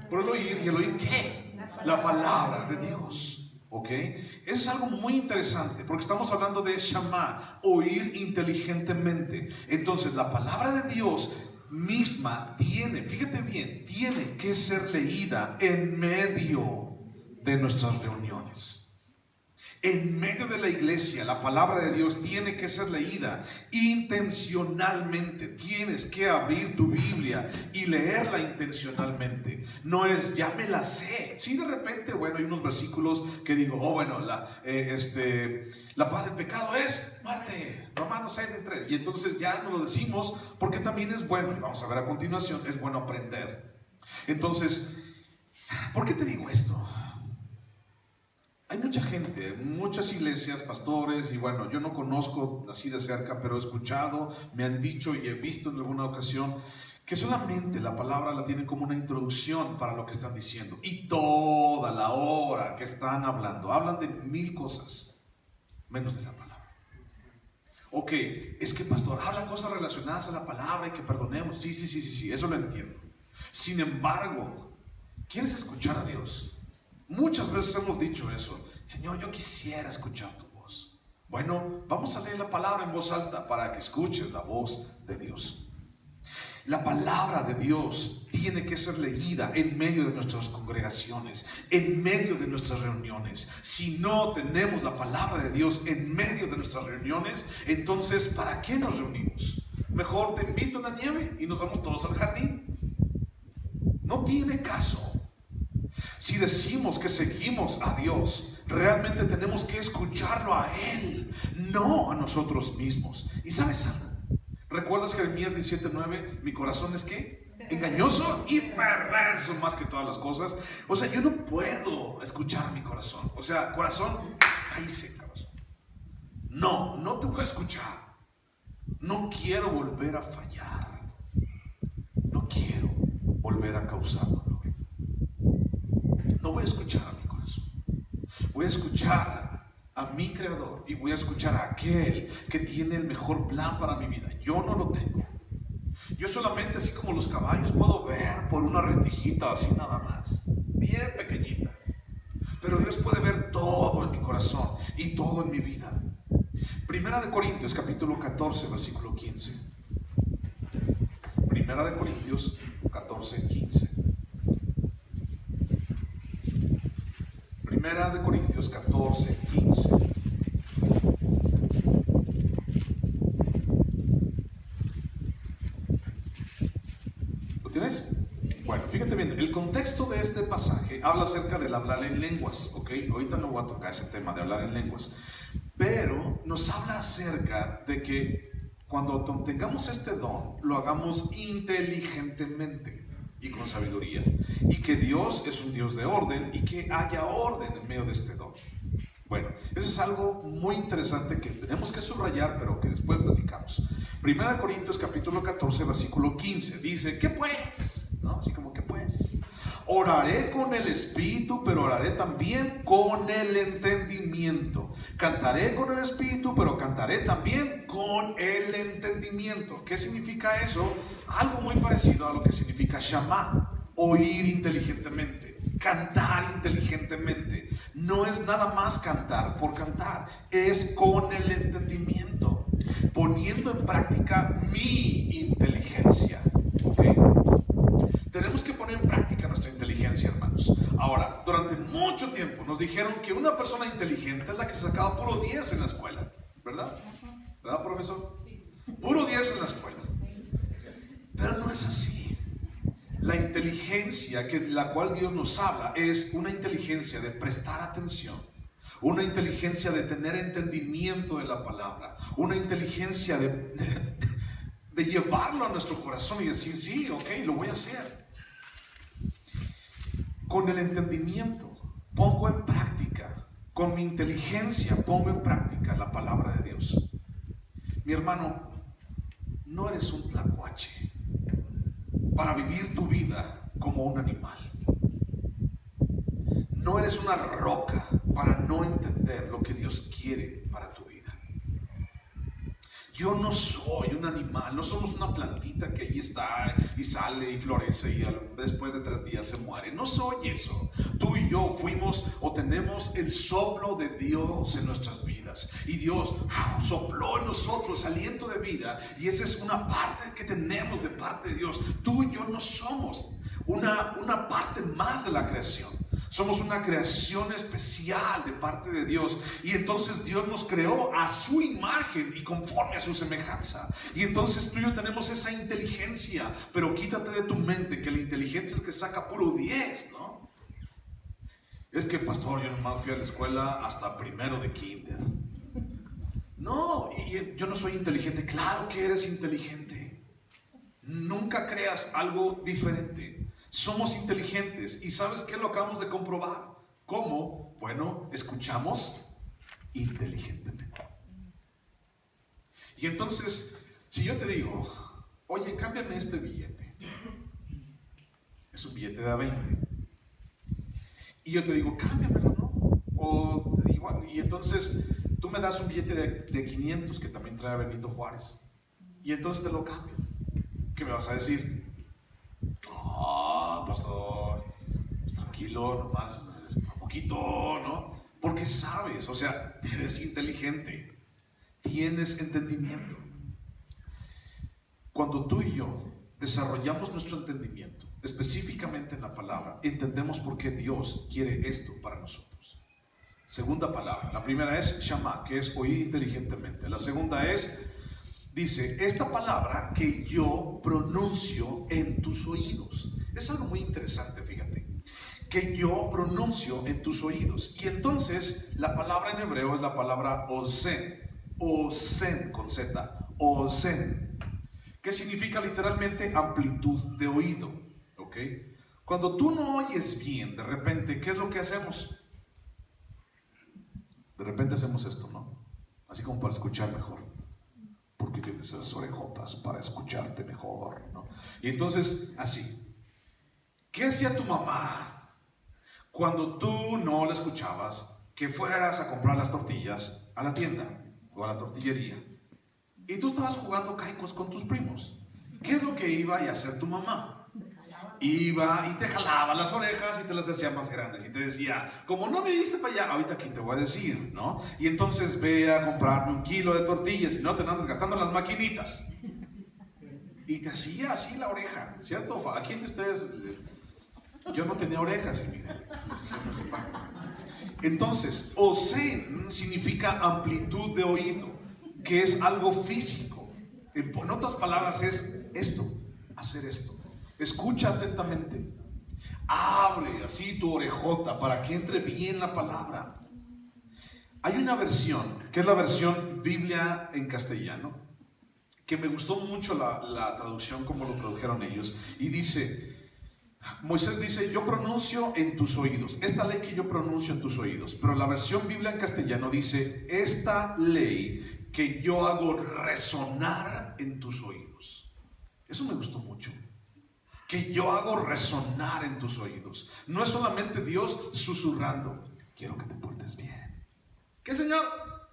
Por el oír, y el oír ¿qué? La palabra de Dios. ¿Ok? Eso es algo muy interesante, porque estamos hablando de shama, oír inteligentemente. Entonces la palabra de Dios misma tiene, fíjate bien, tiene que ser leída en medio de nuestras reuniones. En medio de la iglesia, la palabra de Dios tiene que ser leída intencionalmente. Tienes que abrir tu Biblia y leerla intencionalmente. No es, ya me la sé. Sí, de repente, bueno, hay unos versículos que digo, oh, bueno, la paz del pecado es muerte. Romanos 6:3. Y entonces ya no lo decimos porque también es bueno. Y vamos a ver a continuación, es bueno aprender. Entonces, ¿por qué te digo esto? Hay mucha gente, muchas iglesias, pastores, y bueno, yo no conozco así de cerca, pero he escuchado, me han dicho y he visto en alguna ocasión que solamente la palabra la tienen como una introducción para lo que están diciendo. Y toda la hora que están hablando, hablan de 1000 cosas, menos de la palabra. Ok, es que pastor, habla cosas relacionadas a la palabra y que perdonemos. Sí, eso lo entiendo. Sin embargo, ¿quieres escuchar a Dios? Muchas veces hemos dicho eso: Señor, yo quisiera escuchar tu voz. Bueno, vamos a leer la palabra en voz alta para que escuches la voz de Dios. La palabra de Dios tiene que ser leída en medio de nuestras congregaciones, en medio de nuestras reuniones. Si no tenemos la palabra de Dios en medio de nuestras reuniones, entonces ¿para qué nos reunimos? Mejor te invito a una nieve y nos vamos todos al jardín. No tiene caso. Si decimos que seguimos a Dios, realmente tenemos que escucharlo a Él, no a nosotros mismos. ¿Y sabes algo? ¿Recuerdas Jeremías 17:9? Mi corazón es ¿qué? Engañoso y perverso más que todas las cosas. O sea, yo no puedo escuchar a mi corazón. O sea, corazón, cállese, corazón. No te voy a escuchar. No quiero volver a fallar. No quiero volver a causar dolor. No voy a escuchar a mi corazón. Voy a escuchar a mi Creador, y voy a escuchar a aquel que tiene el mejor plan para mi vida. Yo no lo tengo. Yo solamente, así como los caballos, puedo ver por una rendijita así nada más, bien pequeñita. Pero Dios puede ver todo en mi corazón y todo en mi vida. Primera de Corintios capítulo 14, versículo 15. Primera de Corintios 14, 15. Primera de Corintios 14, 15. tienes? Bueno, fíjate bien, el contexto de este pasaje habla acerca del hablar en lenguas, ¿ok? Ahorita no voy a tocar ese tema de hablar en lenguas, pero nos habla acerca de que cuando tengamos este don, lo hagamos inteligentemente y con sabiduría, y que Dios es un Dios de orden y que haya orden en medio de este don. Bueno, eso es algo muy interesante que tenemos que subrayar, pero que después platicamos. 1 Corintios capítulo 14, versículo 15, dice, ¿qué pues? ¿No? Así como, ¿qué pues? Oraré con el espíritu, pero oraré también con el entendimiento. Cantaré con el espíritu, pero cantaré también con el entendimiento. ¿Qué significa eso? Algo muy parecido a lo que significa Shama, oír inteligentemente, cantar inteligentemente. No es nada más cantar por cantar, es con el entendimiento, poniendo en práctica mi inteligencia. ¿Okay? Tenemos que poner en práctica nuestra inteligencia, hermanos. Ahora, durante mucho tiempo nos dijeron que una persona inteligente es la que sacaba puro 10 en la escuela, ¿verdad? ¿Verdad, profesor? Puro 10 en la escuela. Pero no es así. La inteligencia de la cual Dios nos habla es una inteligencia de prestar atención, una inteligencia de tener entendimiento de la palabra, una inteligencia de llevarlo a nuestro corazón y decir, sí, ok, lo voy a hacer. Con el entendimiento pongo en práctica, con mi inteligencia pongo en práctica la palabra de Dios. Mi hermano, no eres un tlacuache para vivir tu vida como un animal. No eres una roca para no entender lo que Dios quiere para tu vida. Yo no soy un animal, no somos una plantita que allí está y sale y florece y después de 3 días se muere. No soy eso. Tú y yo fuimos o tenemos el soplo de Dios en nuestras vidas. Y Dios sopló en nosotros aliento de vida. Y esa es una parte que tenemos de parte de Dios. Tú y yo no somos una parte más de la creación. Somos una creación especial de parte de Dios. Y entonces Dios nos creó a su imagen y conforme a su semejanza. Y entonces tú y yo tenemos esa inteligencia. Pero quítate de tu mente que la inteligencia es el que saca puro 10, ¿no? Es que, pastor, yo nomás fui a la escuela hasta primero de kinder. No, y yo no soy inteligente. Claro que eres inteligente. Nunca creas algo diferente. Somos inteligentes y ¿sabes qué? Lo acabamos de comprobar. ¿Cómo? Bueno, escuchamos inteligentemente. Y entonces, si yo te digo, oye, cámbiame este billete. Es un billete de A20. Y yo te digo, cámbiamelo, ¿no? O te digo, y entonces tú me das un billete de 500 que también trae Benito Juárez. Y entonces te lo cambio. ¿Qué me vas a decir? Pastor, pues tranquilo, nomás un poquito, ¿no? Porque sabes, o sea, eres inteligente, tienes entendimiento. Cuando tú y yo desarrollamos nuestro entendimiento, específicamente en la palabra, entendemos por qué Dios quiere esto para nosotros. Segunda palabra, la primera es Shama, que es oír inteligentemente. La segunda es, dice, esta palabra que yo pronuncio en tus oídos. Es algo muy interesante, fíjate. Que yo pronuncio en tus oídos. Y entonces, la palabra en hebreo es la palabra ozen. Ozen, con Z. Ozen. Que significa literalmente amplitud de oído. ¿Ok? Cuando tú no oyes bien, de repente, ¿qué es lo que hacemos? De repente hacemos esto, ¿no? Así como para escuchar mejor. Porque tienes esas orejotas para escucharte mejor, ¿no? Y entonces, así. ¿Qué hacía tu mamá cuando tú no la escuchabas que fueras a comprar las tortillas a la tienda o a la tortillería? Y tú estabas jugando caicos con tus primos. ¿Qué es lo que iba a hacer tu mamá? Iba y te jalaba las orejas y te las hacía más grandes y te decía, como no me diste para allá, ahorita aquí te voy a decir, ¿no? Y entonces ve a comprarme 1 kilo de tortillas y no te andas gastando en las maquinitas. Y te hacía así la oreja, ¿cierto? ¿A quién de ustedes? Yo no tenía orejas, y miren, entonces, ozen significa amplitud de oído, que es algo físico. En otras palabras es esto, hacer esto. Escucha atentamente. Abre así tu orejota para que entre bien la palabra. Hay una versión, que es la versión Biblia en castellano, que me gustó mucho la traducción como lo tradujeron ellos. Y dice, Moisés dice, yo pronuncio en tus oídos, esta ley que yo pronuncio en tus oídos. Pero la versión Biblia en castellano dice, esta ley que yo hago resonar en tus oídos. Eso me gustó mucho. Que yo hago resonar en tus oídos. No es solamente Dios susurrando, quiero que te portes bien. ¿Qué, Señor?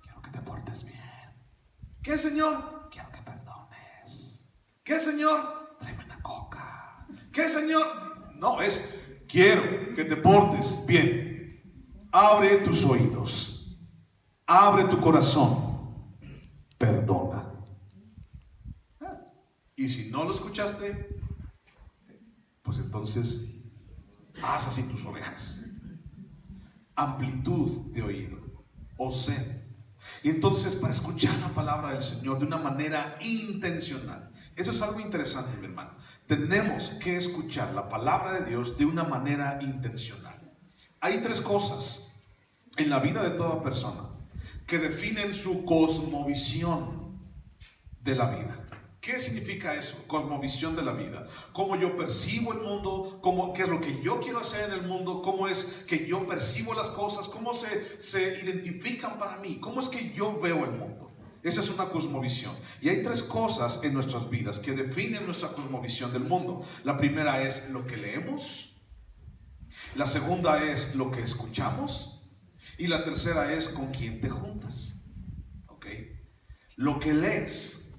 Quiero que te portes bien. ¿Qué, Señor? Quiero que perdones. ¿Qué, Señor? Tráeme una coca. ¿Qué, Señor? No, es quiero que te portes bien. Abre tus oídos. Abre tu corazón. Perdona. Y si no lo escuchaste, pues entonces haz así tus orejas. Amplitud de oído. O sea, y entonces para escuchar la palabra del Señor de una manera intencional. Eso es algo interesante, mi hermano. Tenemos que escuchar la palabra de Dios de una manera intencional. Hay tres cosas en la vida de toda persona que definen su cosmovisión de la vida. ¿Qué significa eso? Cosmovisión de la vida. Cómo yo percibo el mundo, qué es lo que yo quiero hacer en el mundo, cómo es que yo percibo las cosas, cómo se identifican para mí, cómo es que yo veo el mundo. Esa es una cosmovisión. Y hay tres cosas en nuestras vidas que definen nuestra cosmovisión del mundo. La primera es lo que leemos. La segunda es lo que escuchamos. Y la tercera es con quién te juntas. ¿Ok? Lo que lees,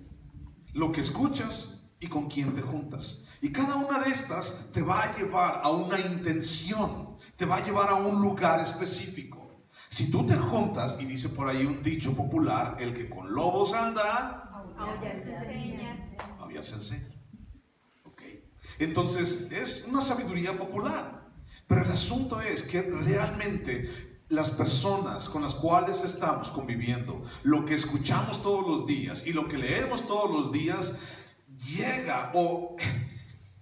lo que escuchas y con quién te juntas. Y cada una de estas te va a llevar a una intención, te va a llevar a un lugar específico. Si tú te juntas, y dice por ahí un dicho popular, el que con lobos anda, aullar se enseña. Okay. Entonces es una sabiduría popular. Pero el asunto es que realmente las personas con las cuales estamos conviviendo, lo que escuchamos todos los días y lo que leemos todos los días, llega o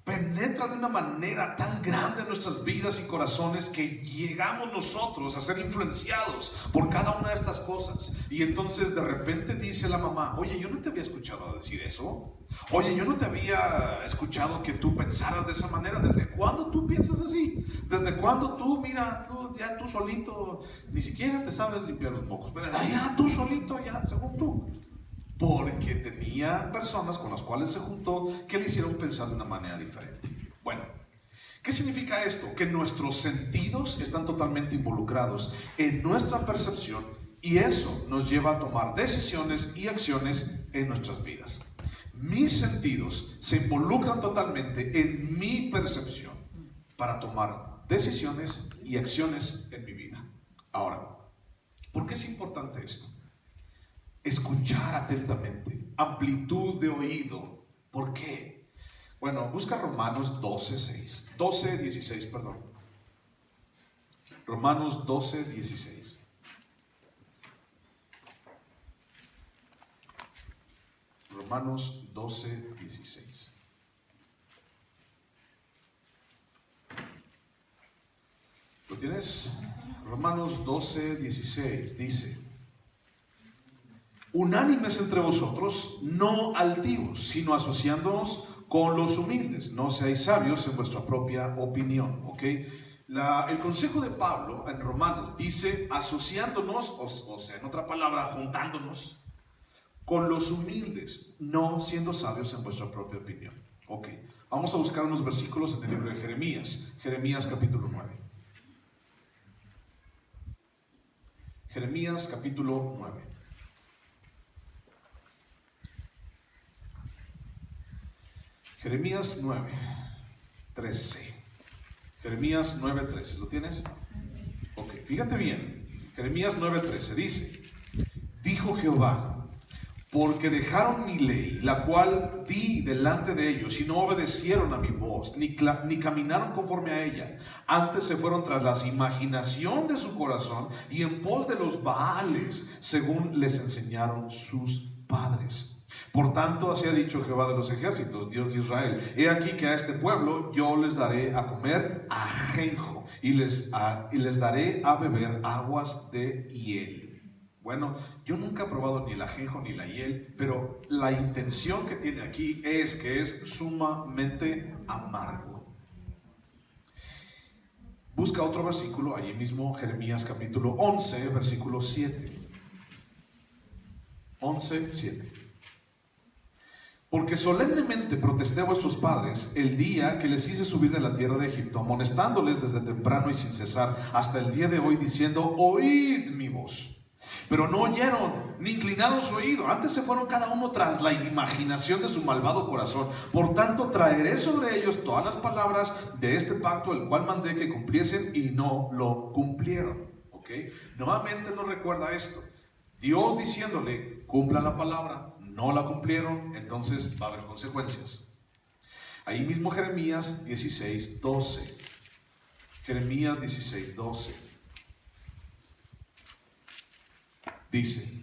penetra de una manera tan grande en nuestras vidas y corazones que llegamos nosotros a ser influenciados por cada una de estas cosas. Y entonces de repente dice la mamá, oye, yo no te había escuchado decir eso. Oye, yo no te había escuchado que tú pensaras de esa manera. ¿Desde cuándo tú piensas así? ¿Desde cuándo tú, mira, tú solito, ni siquiera te sabes limpiar los mocos? Pero ya tú solito, ya, según tú. Porque tenía personas con las cuales se juntó que le hicieron pensar de una manera diferente. Bueno, ¿qué significa esto? Que nuestros sentidos están totalmente involucrados en nuestra percepción y eso nos lleva a tomar decisiones y acciones en nuestras vidas. Mis sentidos se involucran totalmente en mi percepción para tomar decisiones y acciones en mi vida. Ahora, ¿por qué es importante esto? Escuchar atentamente, amplitud de oído. ¿Por qué? Bueno, busca Romanos 16, perdón. Romanos 12:16. Romanos 12:16. ¿Lo tienes? Romanos 12:16 dice: unánimes entre vosotros, no altivos, sino asociándonos con los humildes. No seáis sabios en vuestra propia opinión. ¿Ok? El consejo de Pablo en Romanos dice asociándonos, o sea, en otra palabra, juntándonos con los humildes, no siendo sabios en vuestra propia opinión. Ok, vamos a buscar unos versículos en el libro de Jeremías. Jeremías capítulo 9. Jeremías capítulo 9. Jeremías 9:13. Jeremías 9:13. ¿Lo tienes? Ok, fíjate bien. Jeremías 9:13 dice: dijo Jehová, porque dejaron mi ley, la cual di delante de ellos, y no obedecieron a mi voz, ni caminaron conforme a ella. Antes se fueron tras la imaginación de su corazón y en pos de los Baales, según les enseñaron sus padres. Por tanto, así ha dicho Jehová de los ejércitos, Dios de Israel: he aquí que a este pueblo yo les daré a comer ajenjo y les daré a beber aguas de hiel. Bueno, yo nunca he probado ni el ajenjo ni la hiel, pero la intención que tiene aquí es que es sumamente amargo. Busca otro versículo, allí mismo, Jeremías capítulo 11, versículo 7. 11, 7. Porque solemnemente protesté a vuestros padres el día que les hice subir de la tierra de Egipto, amonestándoles desde temprano y sin cesar hasta el día de hoy, diciendo: oíd mi voz. Pero no oyeron, ni inclinaron su oído. Antes se fueron cada uno tras la imaginación de su malvado corazón. Por tanto, traeré sobre ellos todas las palabras de este pacto, el cual mandé que cumpliesen, y no lo cumplieron. ¿Ok? Nuevamente nos recuerda esto. Dios diciéndole: cumpla la palabra. No la cumplieron, entonces va a haber consecuencias. Ahí mismo Jeremías 16, 12. Jeremías 16, 12. Dice: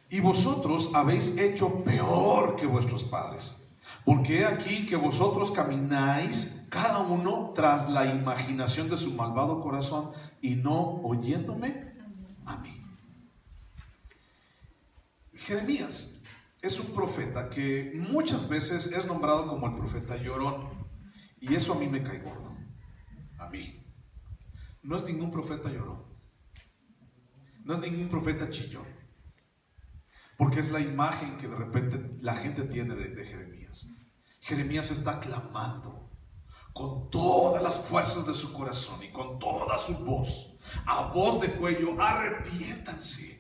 y vosotros habéis hecho peor que vuestros padres, porque he aquí que vosotros camináis cada uno tras la imaginación de su malvado corazón, y no oyéndome a mí. Jeremías es un profeta que muchas veces es nombrado como el profeta llorón, y eso a mí me cae gordo. A mí. No es ningún profeta llorón, no es ningún profeta chillón, porque es la imagen que de repente la gente tiene de Jeremías. Jeremías está clamando con todas las fuerzas de su corazón y con toda su voz, a voz de cuello: arrepiéntanse.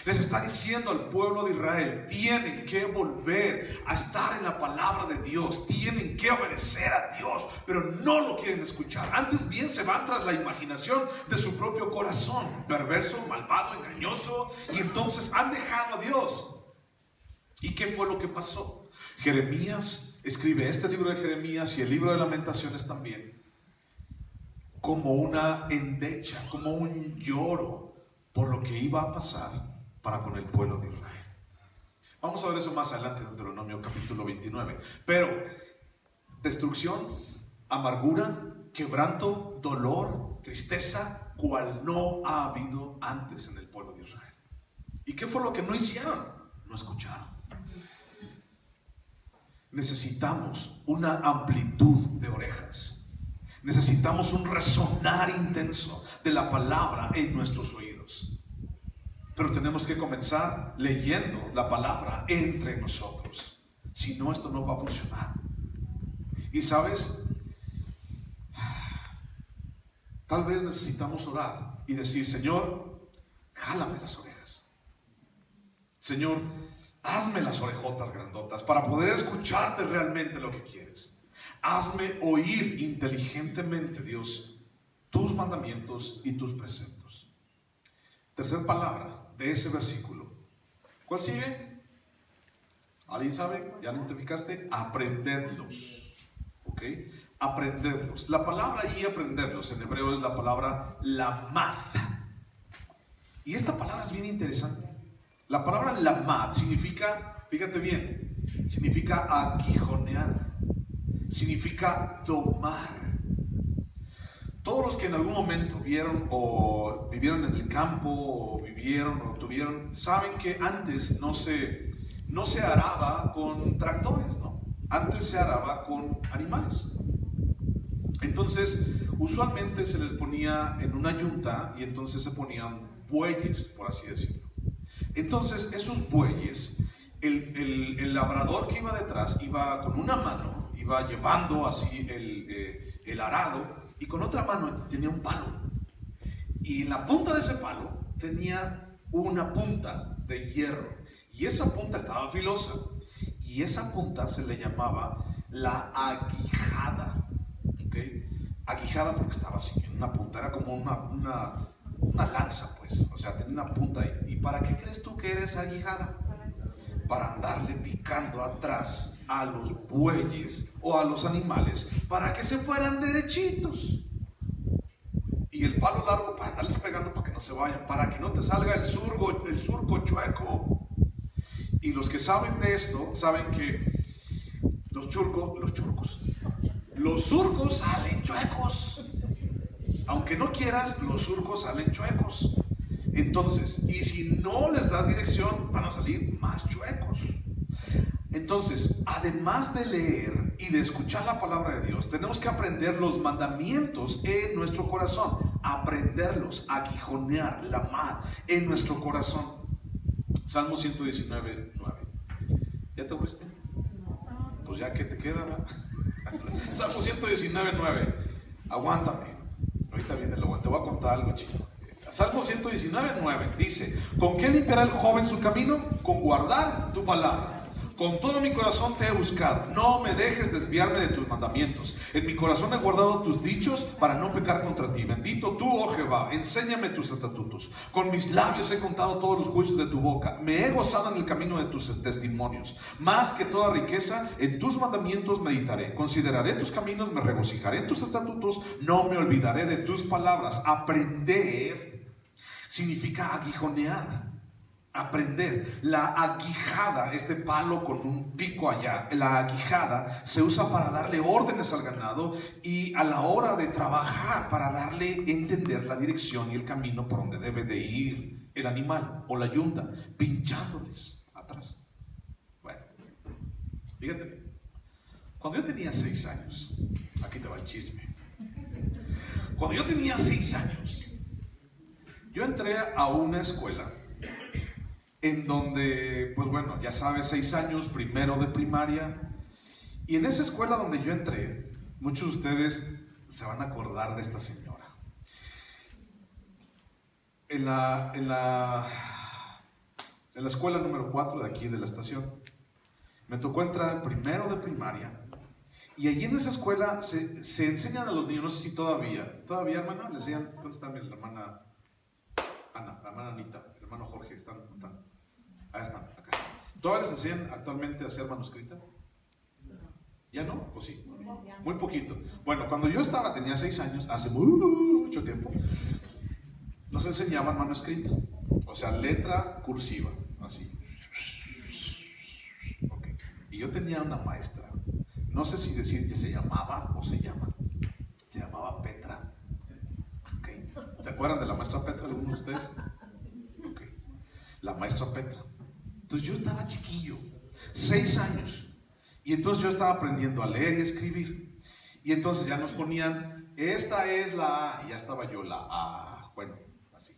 Les está diciendo al pueblo de Israel: tienen que volver a estar en la palabra de Dios, tienen que obedecer a Dios, pero no lo quieren escuchar. Antes bien se van tras la imaginación de su propio corazón, perverso, malvado, engañoso, y entonces han dejado a Dios. ¿Y qué fue lo que pasó? Jeremías escribe este libro de Jeremías y el libro de Lamentaciones también como una endecha, como un lloro por lo que iba a pasar para con el pueblo de Israel. Vamos a ver eso más adelante en Deuteronomio capítulo 29. Pero destrucción, amargura, quebranto, dolor, tristeza, cual no ha habido antes en el pueblo de Israel. ¿Y qué fue lo que no hicieron? No escucharon. Necesitamos una amplitud de orejas. Necesitamos un resonar intenso de la palabra en nuestros oídos. Pero tenemos que comenzar leyendo la palabra entre nosotros. Si no, esto no va a funcionar. Y sabes, tal vez necesitamos orar y decir: Señor, jálame las orejas. Señor, hazme las orejotas grandotas para poder escucharte realmente lo que quieres. Hazme oír inteligentemente, Dios, tus mandamientos y tus preceptos. Tercer palabra de ese versículo. ¿Cuál sigue? ¿Alguien sabe? ¿Ya lo identificaste? Aprendedlos. ¿Ok? Aprendedlos. La palabra allí, aprenderlos, en hebreo es la palabra lamad. Y esta palabra es bien interesante. La palabra lamad significa, fíjate bien, significa aguijonear, significa domar. Todos los que en algún momento vieron o vivieron en el campo o vivieron o tuvieron, saben que antes no se araba con tractores, ¿no? Antes se araba con animales. Entonces, usualmente se les ponía en una yunta y entonces se ponían bueyes, por así decirlo. Entonces, esos bueyes, el labrador que iba detrás iba con una mano, iba llevando así el arado, y con otra mano tenía un palo. Y en la punta de ese palo tenía una punta de hierro. Y esa punta estaba filosa. Y esa punta se le llamaba la aguijada. ¿Okay? Aguijada porque estaba así, en una punta. Era como una lanza, pues. O sea, tenía una punta ahí. ¿Y para qué crees tú que eres aguijada? Para andarle picando atrás a los bueyes o a los animales para que se fueran derechitos. Y el palo largo para andarles pegando para que no se vayan, para que no te salga el surco chueco. Y los que saben de esto, saben que los surcos salen chuecos. Aunque no quieras, los surcos salen chuecos. Entonces, y si no les das dirección, van a salir más chuecos. Entonces, además de leer y de escuchar la palabra de Dios, tenemos que aprender los mandamientos en nuestro corazón, aprenderlos, aguijonear la mat en nuestro corazón. Salmo 119, 9. ¿Ya te aburriste? Pues ya que te queda, ¿verdad? Salmo 119, 9. Aguántame. Ahorita viene el aguante. Te voy a contar algo, chico. Salmo 119, 9 dice: ¿con qué limpiará el joven su camino? Con guardar tu palabra. Con todo mi corazón te he buscado. No me dejes desviarme de tus mandamientos. En mi corazón he guardado tus dichos para no pecar contra ti. Bendito tú, oh Jehová, enséñame tus estatutos. Con mis labios he contado todos los juicios de tu boca. Me he gozado en el camino de tus testimonios. Más que toda riqueza, en tus mandamientos meditaré. Consideraré tus caminos, me regocijaré en tus estatutos. No me olvidaré de tus palabras. Aprender significa aguijonear. Aprender. La aguijada, este palo con un pico allá, la aguijada se usa para darle órdenes al ganado y a la hora de trabajar para darle a entender la dirección y el camino por donde debe de ir el animal o la yunta, pinchándoles atrás. Bueno, fíjate bien. Cuando yo tenía 6 años, aquí te va el chisme. Cuando yo tenía 6 años, yo entré a una escuela en donde, pues bueno, ya sabes, 6 años, primero de primaria. Y en esa escuela donde yo entré, muchos de ustedes se van a acordar de esta señora. En la escuela número 4 de aquí de la estación, me tocó entrar en primero de primaria. Y allí en esa escuela se enseñan a los niños, no sé si todavía, hermana, les enseñan. ¿Dónde está mi hermana Ana, la hermana Anita, el hermano Jorge? Están. Ahí están, acá. ¿Todavía les enseñan actualmente a hacer manuscrita? ¿Ya no? ¿O sí? Muy poquito. Bueno, cuando yo tenía 6 años, hace mucho tiempo, nos enseñaban manuscrita. O sea, letra cursiva, así. Okay. Y yo tenía una maestra, no sé si decir que se llamaba o se llama. Se llamaba Petra. Okay. ¿Se acuerdan de la maestra Petra, algunos de ustedes? Okay. La maestra Petra. Entonces yo estaba chiquillo, 6 años, y entonces yo estaba aprendiendo a leer y a escribir. Y entonces ya nos ponían, esta es la A, y ya estaba yo, la A, bueno, así,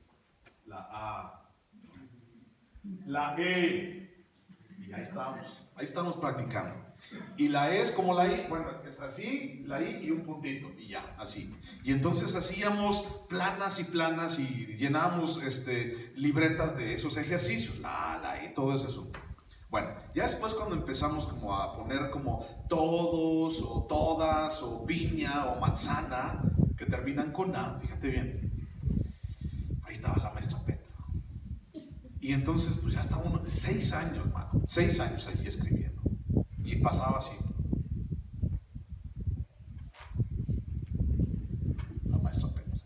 la A, la E, y ahí estamos practicando. Y la E es como la I, bueno, es así, la I y un puntito, y ya, así. Y entonces hacíamos planas y planas y llenábamos libretas de esos ejercicios, la A, la I, todo ese asunto. Bueno, ya después cuando empezamos como a poner como todos o todas o piña o manzana que terminan con A, fíjate bien, ahí estaba la maestra Petra. Y entonces pues ya estaba uno de 6 años, mano, 6 años allí escribiendo. Y pasaba así. La maestra Petra.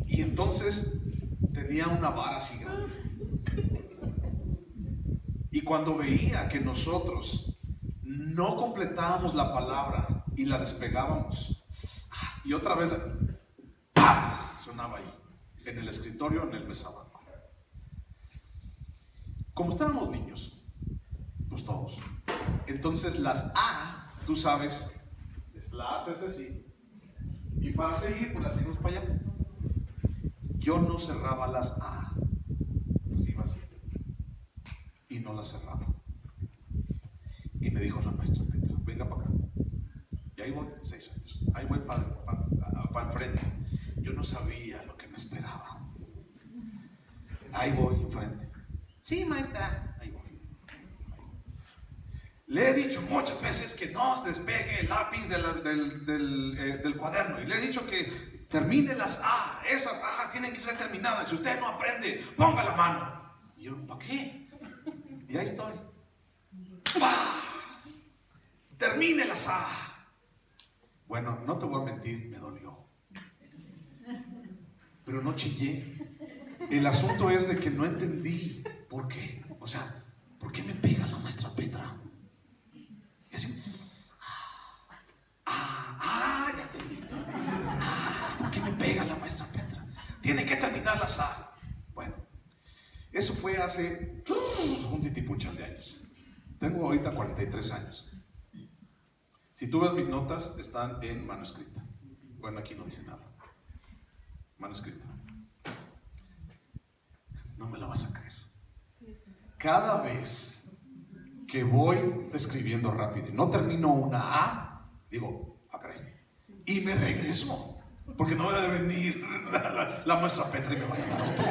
Y entonces tenía una vara así grande. Y cuando veía que nosotros no completábamos la palabra y la despegábamos, y otra vez ¡pam! Sonaba ahí, en el escritorio, en el mesabanco. Como estábamos niños, pues todos. Entonces las A, tú sabes, la haces así. Y para seguir, pues las seguimos para allá. Yo no cerraba las A. Pues iba así. Y no las cerraba. Y me dijo la maestra Petra, venga para acá. Y ahí voy, 6 años. Ahí voy para enfrente. Yo no sabía lo que me esperaba. Ahí voy enfrente. Sí, maestra. Ahí voy. Le he dicho muchas veces que no se despegue el lápiz del cuaderno. Y le he dicho que termine las A. Esas A tienen que ser terminadas. Si usted no aprende, ponga la mano. Y yo, ¿para qué? Y ahí estoy. ¡Pah! Termine las A. Bueno, no te voy a mentir, me dolió. Pero no chillé. El asunto es de que no entendí por qué. O sea, ¿por qué me pega la maestra Petra? Y así, ya entendí. ¿Por qué me pega la maestra Petra? Tiene que terminar las A. Bueno, eso fue hace un titipuchal de años. Tengo ahorita 43 años. Si tú ves mis notas, están en mano escrita. Bueno, aquí no dice nada. Mano escrita. No me la vas a creer. Cada vez que voy escribiendo rápido y no termino una A, digo, caray, y me regreso, porque no va a venir la maestra Petra y me vaya a dar otro.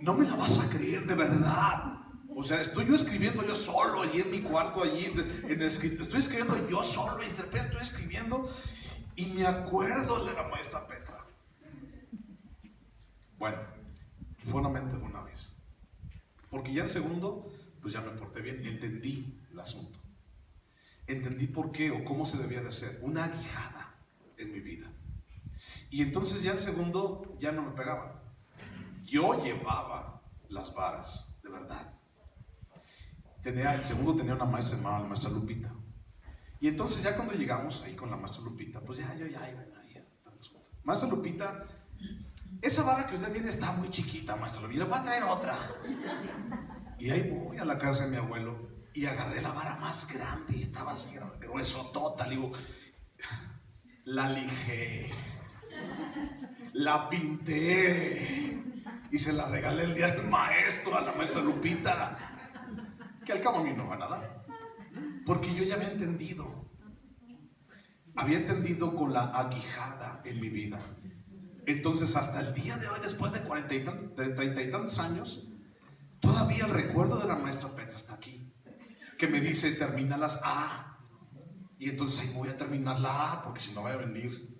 No me la vas a creer, de verdad. O sea, estoy yo escribiendo yo solo allí en mi cuarto, allí en el escritorio. Estoy escribiendo yo solo y de repente estoy escribiendo y me acuerdo de la maestra Petra. Bueno, solamente una vez. Porque ya en segundo, pues ya me porté bien y entendí el asunto. Entendí por qué o cómo se debía de hacer. Una aguijada en mi vida. Y entonces ya en segundo ya no me pegaban. Yo llevaba las varas, de verdad. El segundo tenía una maestra llamada la maestra Lupita. Y entonces ya cuando llegamos ahí con la maestra Lupita, pues ya maestra Lupita, esa vara que usted tiene está muy chiquita, maestra Lupita, le voy a traer otra. Y ahí voy a la casa de mi abuelo y agarré la vara más grande y estaba así grueso, total, digo, la lijé, la pinté y se la regalé el día del maestro a la maestra Lupita, que al cabo a mí no van a dar, porque yo ya había entendido con la aguijada en mi vida. Entonces hasta el día de hoy, después de 30 y tantos años, todavía el recuerdo de la maestra Petra está aquí, que me dice, termina las A, y entonces ahí voy a terminar la A, porque si no voy a venir,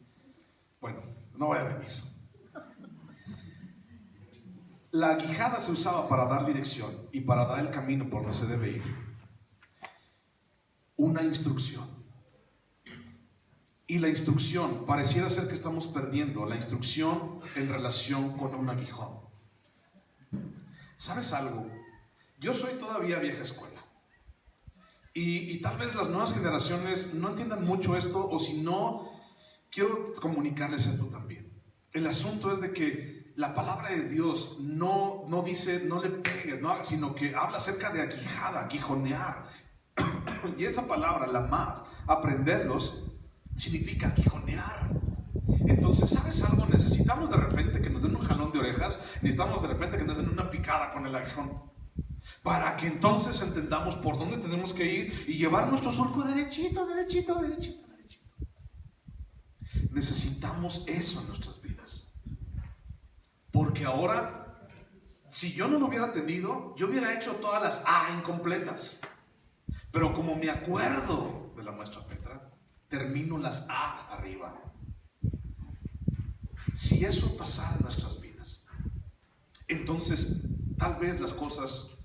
bueno, no voy a venir. La aguijada se usaba para dar dirección y para dar el camino por donde se debe ir. Una instrucción. Y la instrucción, pareciera ser que estamos perdiendo la instrucción en relación con un aguijón. ¿Sabes algo? Yo soy todavía vieja escuela. Y tal vez las nuevas generaciones no entiendan mucho esto, o si no, quiero comunicarles esto también. El asunto es de que la palabra de Dios no dice no le pegues, no hagas, sino que habla acerca de aguijada, aguijonear. Y esa palabra, la más, aprenderlos, significa aguijonear. Entonces, ¿sabes algo? Necesitamos de repente que nos den un jalón de orejas, necesitamos de repente que nos den una picada con el aguijón, para que entonces entendamos por dónde tenemos que ir y llevar nuestro surco derechito, derechito, derechito, derechito. Necesitamos eso en nuestras vidas. Porque ahora, si yo no lo hubiera tenido, yo hubiera hecho todas las A incompletas. Pero como me acuerdo de la maestra Petra, termino las A hasta arriba. Si eso pasara en nuestras vidas, entonces tal vez las cosas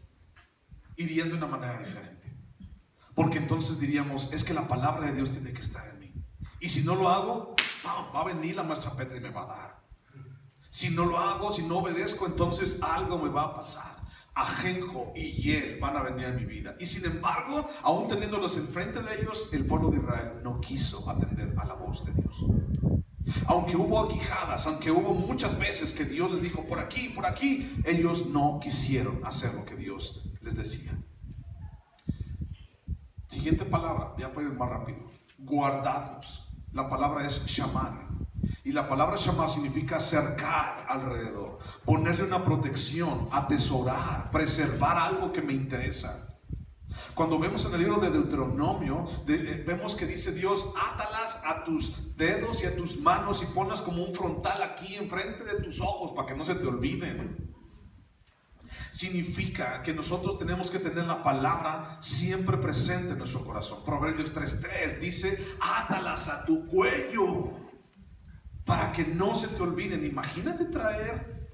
irían de una manera diferente. Porque entonces diríamos, es que la palabra de Dios tiene que estar en mí. Y si no lo hago, va a venir la maestra Petra y me va a dar. Si no lo hago, si no obedezco, entonces algo me va a pasar. Ajenjo y hiel van a venir a mi vida. Y sin embargo, aún teniéndolos enfrente de ellos, el pueblo de Israel no quiso atender a la voz de Dios. Aunque hubo aguijadas, aunque hubo muchas veces que Dios les dijo por aquí, ellos no quisieron hacer lo que Dios les decía. Siguiente palabra, ya para ir más rápido. Guardarlos. La palabra es shamar. Y la palabra shamar significa cercar alrededor, ponerle una protección, atesorar, preservar algo que me interesa. Cuando vemos en el libro de Deuteronomio, vemos que dice Dios, átalas a tus dedos y a tus manos y ponlas como un frontal aquí enfrente de tus ojos para que no se te olviden. Significa que nosotros tenemos que tener la palabra siempre presente en nuestro corazón. Proverbios 3:3 dice, átalas a tu cuello para que no se te olviden. Imagínate traer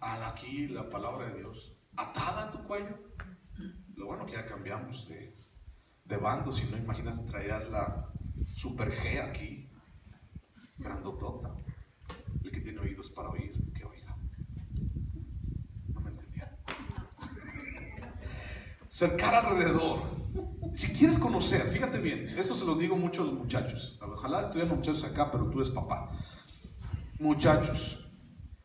aquí la palabra de Dios atada a tu cuello. Lo bueno que ya cambiamos de bando. Si no, imaginas, traías la super G aquí, grandotota. El que tiene oídos para oír, que oiga. cercar alrededor. Si quieres conocer, fíjate bien, esto se los digo mucho a los muchachos. Ojalá estuvieran los muchachos acá, pero tú eres papá. Muchachos,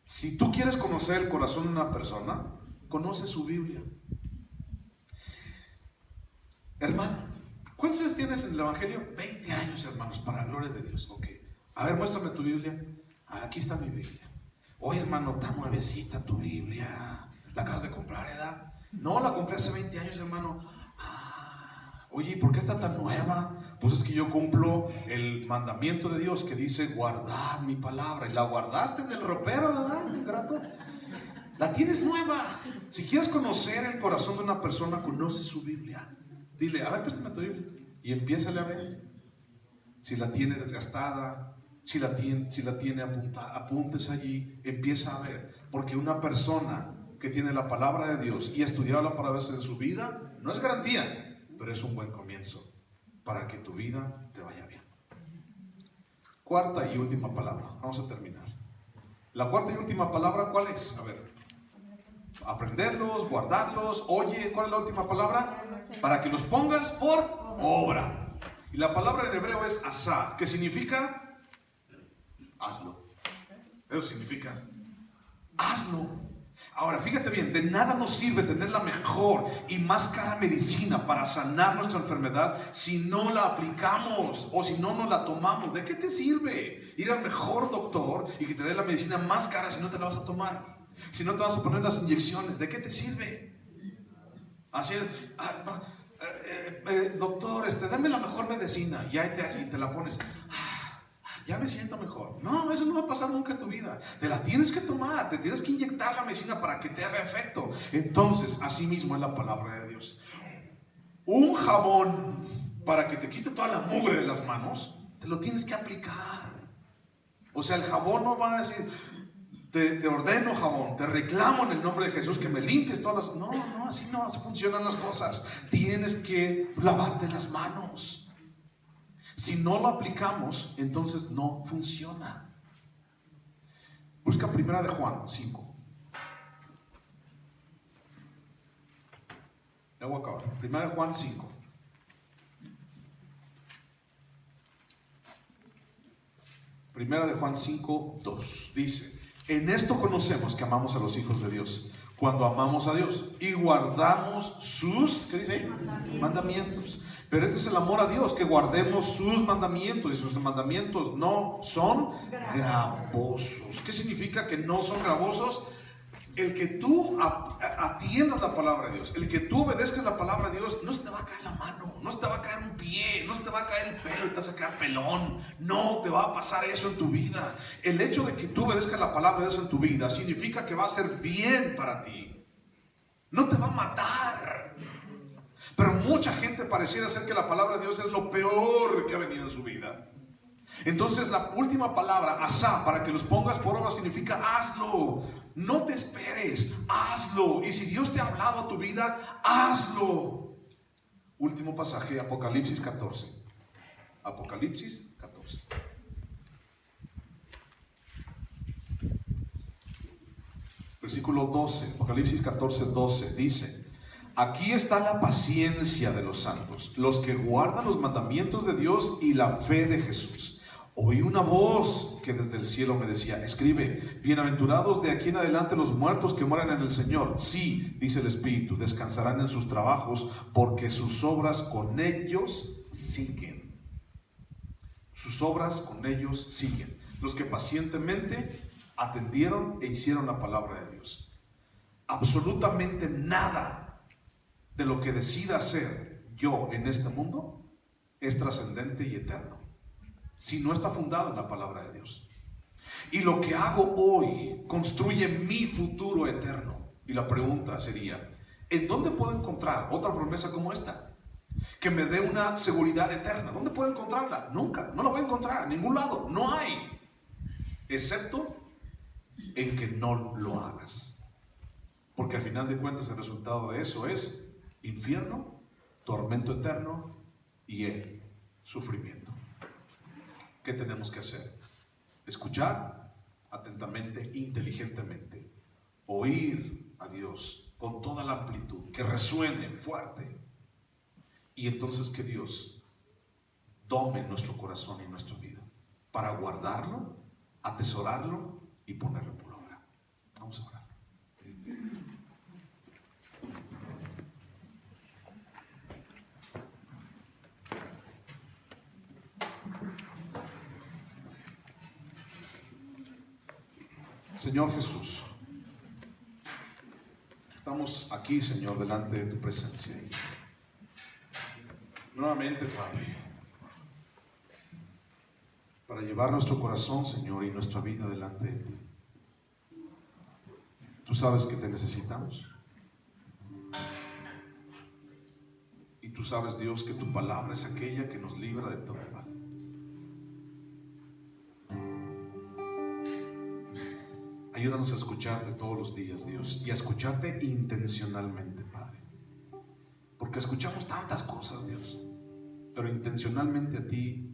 si tú quieres conocer el corazón de una persona, conoce su Biblia. Hermano, ¿cuántos años tienes en el Evangelio? 20 años, hermanos, para la gloria de Dios. Ok. A ver, muéstrame tu Biblia. Aquí está mi Biblia. Oye, hermano, está nuevecita tu Biblia. ¿La acabas de comprar, edad? No, la compré hace 20 años, hermano. Oye, ¿por qué está tan nueva? Pues es que yo cumplo el mandamiento de Dios que dice, guardad mi palabra. Y la guardaste en el ropero, ¿verdad? Ingrato. La tienes nueva. Si quieres conocer el corazón de una persona, conoce su Biblia. Dile, a ver, préstame tu Biblia. Y empiézale a ver. Si la tiene desgastada, si la tiene apuntes allí, empieza a ver. Porque una persona que tiene la palabra de Dios y ha estudiado la palabra en su vida, no es garantía, pero es un buen comienzo para que tu vida te vaya bien. Cuarta y última palabra. Vamos a terminar. La cuarta y última palabra, ¿cuál es? A ver. Aprenderlos, guardarlos. Oye, ¿cuál es la última palabra? Para que los pongas por obra. Y la palabra en hebreo es asá, que significa hazlo. Eso significa hazlo. Ahora, fíjate bien, de nada nos sirve tener la mejor y más cara medicina para sanar nuestra enfermedad si no la aplicamos o si no nos la tomamos. ¿De qué te sirve ir al mejor doctor y que te dé la medicina más cara si no te la vas a tomar? Si no te vas a poner las inyecciones, ¿de qué te sirve? Así es, doctor, dame la mejor medicina y ahí te la pones. Ya me siento mejor. No, eso no va a pasar nunca en tu vida. Te la tienes que tomar, te tienes que inyectar la medicina para que te haga efecto. Entonces, así mismo es la palabra de Dios. Un jabón para que te quite toda la mugre de las manos, te lo tienes que aplicar. O sea, el jabón no va a decir, te ordeno jabón, te reclamo en el nombre de Jesús que me limpies todas las... No, así no funcionan las cosas. Tienes que lavarte las manos. Si no lo aplicamos, entonces no funciona. Busca Primera de Juan 5. Ya voy a acabar. Primera de Juan 5. Primera de Juan 5, 2. Dice, en esto conocemos que amamos a los hijos de Dios, cuando amamos a Dios y guardamos sus, ¿qué dice ahí? Mandamientos. Pero este es el amor a Dios, que guardemos sus mandamientos. Y sus mandamientos no son gravosos. ¿Qué significa que no son gravosos? El que tú atiendas la palabra de Dios, el que tú obedezcas la palabra de Dios, no se te va a caer la mano, no se te va a caer un pie, no se te va a caer el pelo y te vas a quedar pelón. No te va a pasar eso en tu vida. El hecho de que tú obedezcas la palabra de Dios en tu vida significa que va a ser bien para ti. No te va a matar. Pero mucha gente pareciera ser que la palabra de Dios es lo peor que ha venido en su vida. Entonces la última palabra, asá, para que los pongas por obra, significa hazlo. No te esperes, hazlo. Y si Dios te ha hablado a tu vida, hazlo. Último pasaje, Apocalipsis 14. Apocalipsis 14. Versículo 12, Apocalipsis 14, 12, dice: aquí está la paciencia de los santos, los que guardan los mandamientos de Dios y la fe de Jesús. Oí una voz que desde el cielo me decía: escribe, bienaventurados de aquí en adelante los muertos que mueran en el Señor. Sí, dice el Espíritu, descansarán en sus trabajos, porque sus obras con ellos siguen. Sus obras con ellos siguen. Los que pacientemente atendieron e hicieron la palabra de Dios. Absolutamente nada de lo que decida hacer yo en este mundo es trascendente y eterno si no está fundado en la palabra de Dios. Y lo que hago hoy construye mi futuro eterno. Y la pregunta sería: ¿en dónde puedo encontrar otra promesa como esta? Que me dé una seguridad eterna. ¿Dónde puedo encontrarla? Nunca, no la voy a encontrar en ningún lado. No hay, excepto en que no lo hagas. Porque al final de cuentas el resultado de eso es infierno, tormento eterno y el sufrimiento. ¿Qué tenemos que hacer? Escuchar atentamente, inteligentemente, oír a Dios con toda la amplitud, que resuene fuerte. Y entonces que Dios tome nuestro corazón y nuestra vida para guardarlo, atesorarlo y ponerlo por obra. Vamos a orar. Señor Jesús, estamos aquí, Señor, delante de tu presencia. Y nuevamente, Padre, para llevar nuestro corazón, Señor, y nuestra vida delante de ti. Tú sabes que te necesitamos. Y tú sabes, Dios, que tu palabra es aquella que nos libra de todo mal. Ayúdanos a escucharte todos los días, Dios, y a escucharte intencionalmente, Padre. Porque escuchamos tantas cosas, Dios, pero intencionalmente a ti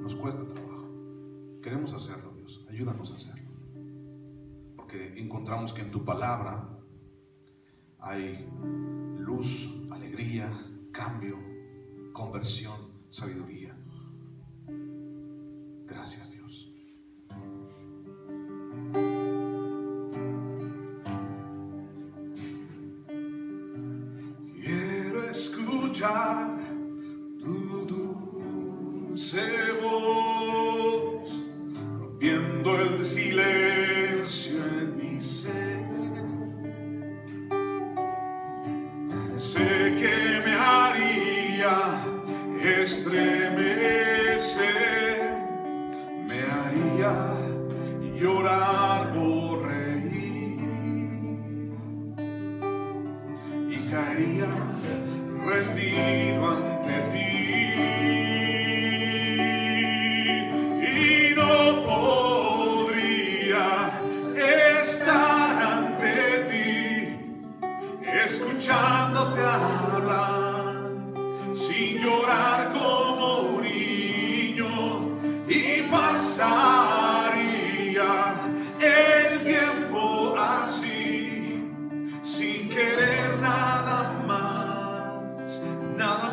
nos cuesta trabajo. Queremos hacerlo, Dios, ayúdanos a hacerlo. Porque encontramos que en tu palabra hay luz, alegría, cambio, conversión, sabiduría. Gracias, Dios. Escuchar tu dulce voz, rompiendo el silencio en mi ser. Sé que me haría estremecer, me haría llorar o reír y caería rendido ante ti, y no podría estar ante ti escuchándote hablar sin llorar como un niño, y pasaría el tiempo así sin querer nada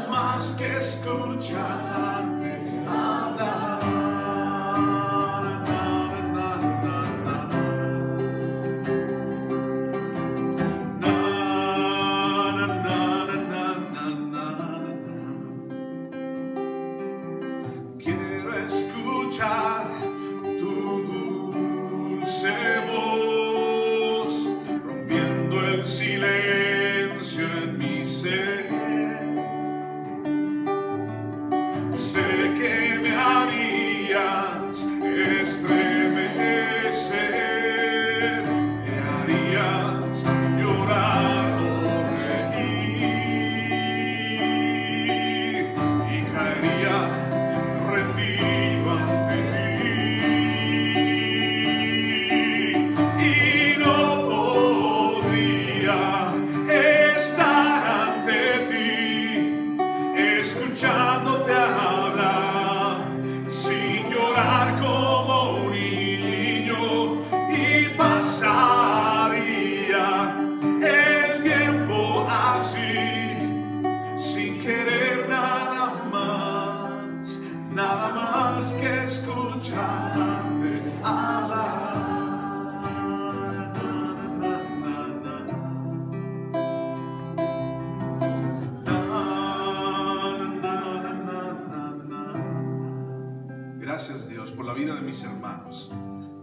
más que escucharte hablar. Quiero escuchar tu dulce voz, rompiendo el silencio en mi ser. Sé que me harías estremecer, me harías llorar o reír, y caería rendido ante ti, y no podría estar ante ti escuchándote hablar sin llorar como un niño, y pasaría el tiempo así sin querer nada más que escucharte hablar. Gracias, Dios, por la vida de mis hermanos.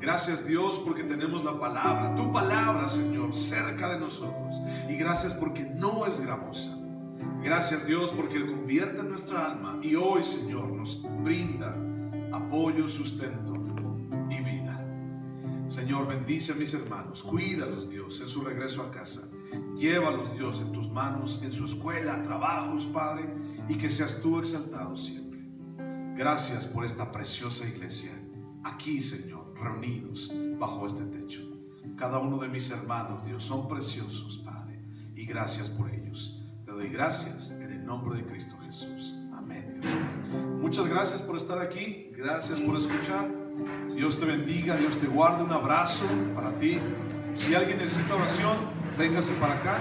Gracias, Dios, porque tenemos la palabra, tu palabra, Señor, cerca de nosotros. Y gracias porque no es gravosa. Gracias, Dios, porque convierte en nuestra alma y hoy, Señor, nos brinda apoyo, sustento y vida. Señor, bendice a mis hermanos, cuídalos, Dios, en su regreso a casa. Llévalos, Dios, en tus manos, en su escuela, trabajos, Padre, y que seas tú exaltado siempre. Gracias por esta preciosa iglesia, aquí, Señor, reunidos bajo este techo. Cada uno de mis hermanos, Dios, son preciosos, Padre, y gracias por ellos. Te doy gracias en el nombre de Cristo Jesús. Amén. Muchas gracias por estar aquí, gracias por escuchar. Dios te bendiga, Dios te guarde. Un abrazo para ti. Si alguien necesita oración, véngase para acá.